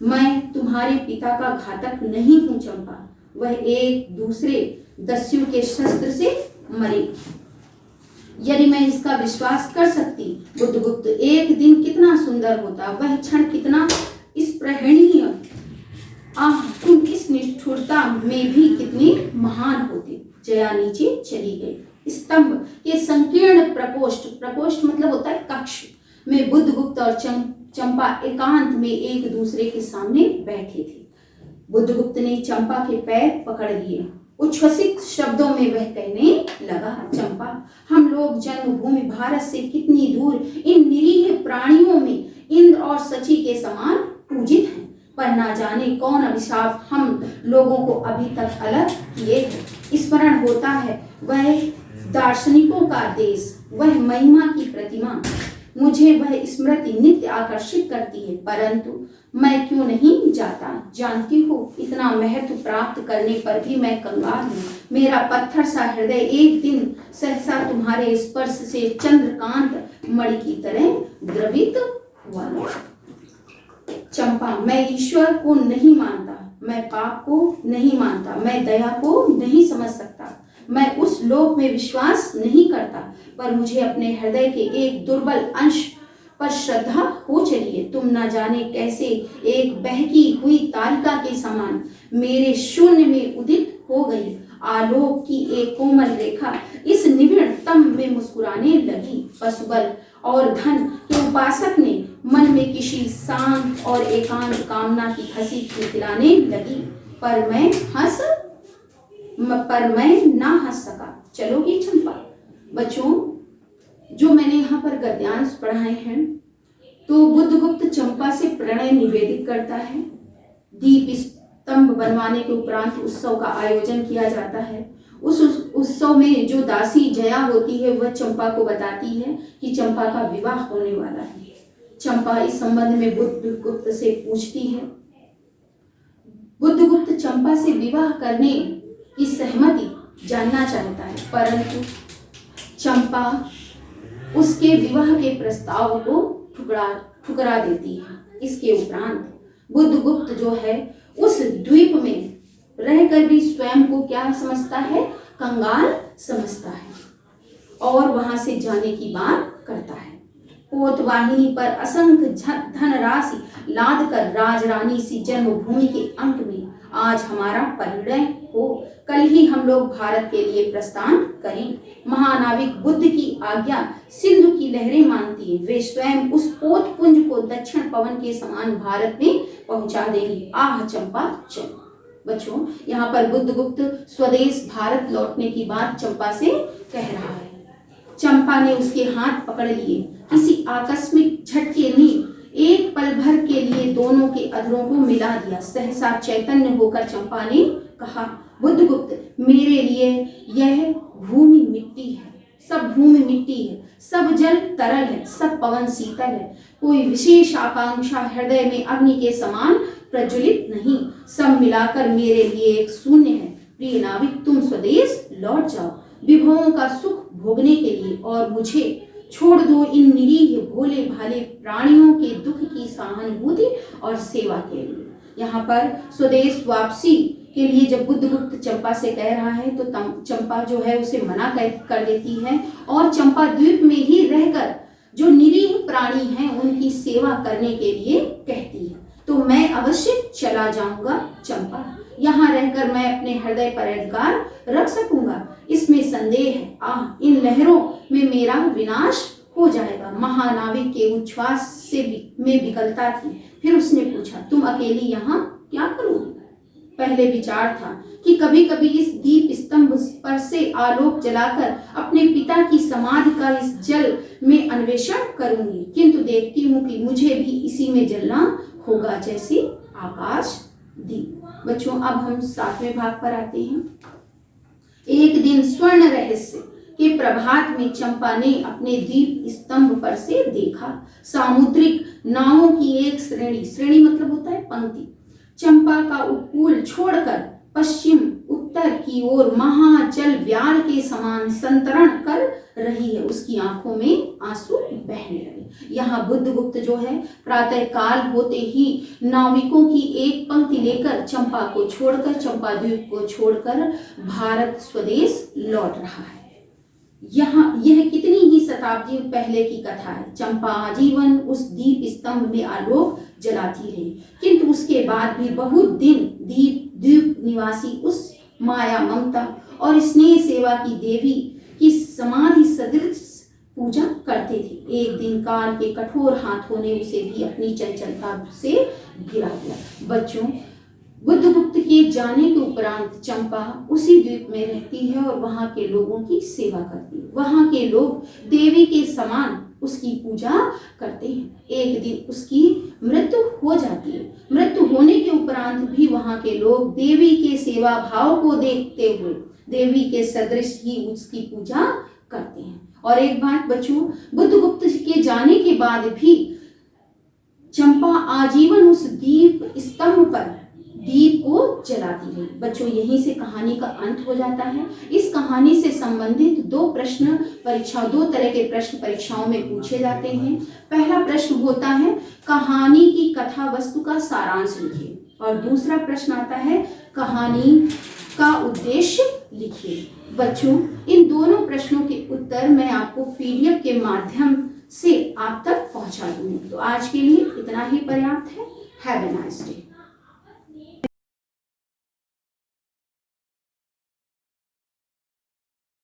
मैं तुम्हारे पिता का घातक नहीं हूँ चंपा। वह एक दूसरे दस्यु के शस्त्र से मरे। यदि मैं इसका विश्वास कर सकती, बुद्धगुप्त एक दिन कितना सुंदर होता, वह क्षण कितना स्पृहणीय, आह तुम इस निष्ठुरता में भी कितनी महान होती। जया नीचे चली गई। स्तंभ के संकीर्ण प्रकोष्ठ, प्रकोष्ठ मतलब होता है कक्ष में बुद्धगुप्त और चंपा एकांत में एक दूसरे के सामने बैठे थे। बुद्धगुप्त ने चंपा के पैर पकड़ लिए। उच्छ्वसित शब्दों में वह कहने लगा, चंपा, हम लोग जन्मभूमि भारत से कितनी दूर इन निरीह प्राणियों में इंद्र और शची के समान पूजित हैं, पर ना जाने कौन अभिशाप हम लोगों को अभी तक अलग किए हैं। स्मरण होता है वह दार्शनिकों का देश, वह महिमा की प्रतिमा, मुझे वह स्मृति नित्य आकर्षित करती है, परंतु मैं क्यों नहीं जाता। जानती हो, इतना महत्व प्राप्त करने पर भी मैं कंगाल हूँ। मेरा पत्थर सा हृदय एक दिन सहसा तुम्हारे स्पर्श से चंद्रकांत मणि की तरह द्रवित हुआ। चंपा, मैं ईश्वर को नहीं मानता, मैं पाप को नहीं मानता, मैं दया को नहीं समझ सकता, मैं उस लोक में विश्वास नहीं करता, पर मुझे अपने हृदय के एक दुर्बल अंश पर श्रद्धा हो चली है। तुम न जाने कैसे एक बहकी हुई तारिका के समान मेरे शून्य में उदित हो गई। आलोक की एक कोमल रेखा इस निविड़ तम में मुस्कुराने लगी। पशुबल और धन के उपासक ने मन में किसी शांत और एकांत कामना की हंसी खिलखिलाने लगी, पर मैं ना हंस सका। चलोगी चंपा? बच्चों, जो मैंने यहाँ पर गद्यांश पढ़ाए हैं, तो बुद्धगुप्त चंपा से प्रणय निवेदित करता है। दीप स्तंभ बनवाने के उपरांत उत्सव का आयोजन किया जाता है। उस उत्सव में जो दासी जया होती है, वह चंपा को बताती है कि चंपा का विवाह होने वाला है। चंपा इस संबंध में बुद्धगुप्त से पूछती है। बुद्धगुप्त चंपा से विवाह करने की सहमति जानना चाहता है, परंतु चंपा उसके विवाह के प्रस्ताव को ठुकरा देती है। इसके उपरांत बुद्धगुप्त जो है उस द्वीप में रहकर भी स्वयं को क्या समझता है? कंगाल समझता है और वहां से जाने की बात करता है। पोतवाहिनी पर असंख्य धनराशि लाद कर राजरानी सी जन्मभूमि के अंक में आज हमारा परिणय हो। कल ही हम लोग भारत के लिए प्रस्थान करें। महानाविक बुद्ध की आज्ञा सिंधु की लहरें मानती है। वे स्वयं उस पोत पुंज को दक्षिण पवन के समान भारत में पहुंचा देंगे। आह चंपा चल। बच्चों, यहाँ पर बुद्धगुप्त स्वदेश भारत लौटने की बात चंपा से कह रहा है। चंपा ने उसके हाथ पकड़ लिए। किसी आकस्मिक झटके ने एक पल भर के लिए दोनों के अधरों को मिला दिया। सहसा चैतन्य होकर चंपा ने कहा, बुद्धगुप्त, मेरे लिए यह भूमि मिट्टी है, सब भूमि मिट्टी है, सब जल तरल है, सब पवन शीतल है। कोई विशेष आकांक्षा हृदय में अग्नि के समान प्रज्वलित नहीं। सब मिलाकर मेरे लिए एक शून्य है। प्रिय नाविक, तुम स्वदेश लौट जाओ विभवों का सुख भोगने के लिए, और मुझे छोड़ दो इन निरीह भोले भाले प्राणियों के दुख की सहानुभूति और सेवा के लिए। यहाँ पर स्वदेश वापसी के लिए जब बुद्धगुप्त चंपा से कह रहा है, तो चंपा जो है उसे मना कर देती है और चंपा द्वीप में ही रहकर जो निरीह प्राणी हैं उनकी सेवा करने के लिए कहती है। तो मैं अवश्य चला जाऊंगा चंपा, यहाँ रहकर मैं अपने हृदय पर अधिकार रख सकूंगा, इसमें संदेह है। आह, इन लहरों में मेरा विनाश हो जाएगा। महानाविक के उच्छ्वास में विकलता थी। फिर उसने पूछा, तुम अकेली यहाँ क्या करोगी? पहले विचार था कि कभी कभी इस दीप स्तंभ पर से आलोक जलाकर अपने पिता की समाधि का इस जल में अन्वेषण करूंगी, किंतु देखती हूँ कि मुझे भी इसी में जलना होगा जैसे आकाश दीप। बच्चों, अब हम 7वें भाग पर आते हैं। एक दिन स्वर्ण रहस्य के प्रभात में चंपा ने अपने दीप स्तंभ पर से देखा सामुद्रिक नावों की एक श्रेणी, श्रेणी मतलब होता है पंक्ति, चंपा का उपकूल छोड़कर पश्चिम उत्तर की ओर महाजल व्याल के समान संतरण कर रही है। उसकी आंखों में आंसू बहने लगे। यहाँ बुद्धगुप्त जो है प्रातः काल होते ही नाविकों की एक पंक्ति लेकर चंपा को छोड़कर, चंपा द्वीप को छोड़कर भारत स्वदेश लौट रहा है। यह कितनी ही शताब्दी पहले की कथा है। चंपा आजीवन उस दीप स्तंभ में आलोक जलाती रही, किंतु उसके बाद भी बहुत दिन द्वीप निवासी उस माया, ममता और स्नेह सेवा की देवी की समाधि सदृश पूजा करते थे। एक दिन काल के कठोर हाथों ने उसे भी अपनी चंचलता से गिरा दिया। बच्चों, बुद्धगुप्त के जाने के उपरांत चंपा उसी द्वीप में रहती है और वहां के लोगों की सेवा करती है। वहां के लोग देवी के समान उसकी पूजा करते हैं। एक दिन उसकी मृत्यु हो जाती है। मृत्यु होने के उपरांत भी वहां के लोग देवी के सेवा भाव को देखते हुए देवी के सदृश ही उसकी पूजा करते हैं। और एक बात बच्चों, बुद्धगुप्त के जाने के बाद भी चंपा आजीवन उस दीप स्तंभ पर दीप को जलाती रही। बच्चों, यहीं से कहानी का अंत हो जाता है। इस कहानी से संबंधित दो तरह के प्रश्न परीक्षाओं में पूछे जाते हैं। पहला प्रश्न होता है कहानी की कथा वस्तु का सारांश लिखिए, और दूसरा प्रश्न आता है कहानी का उद्देश्य लिखिए। बच्चों, इन दोनों प्रश्नों के उत्तर मैं आपको PDF के माध्यम से आप तक पहुंचा दूंगी। तो आज के लिए इतना ही पर्याप्त है। Have a nice day.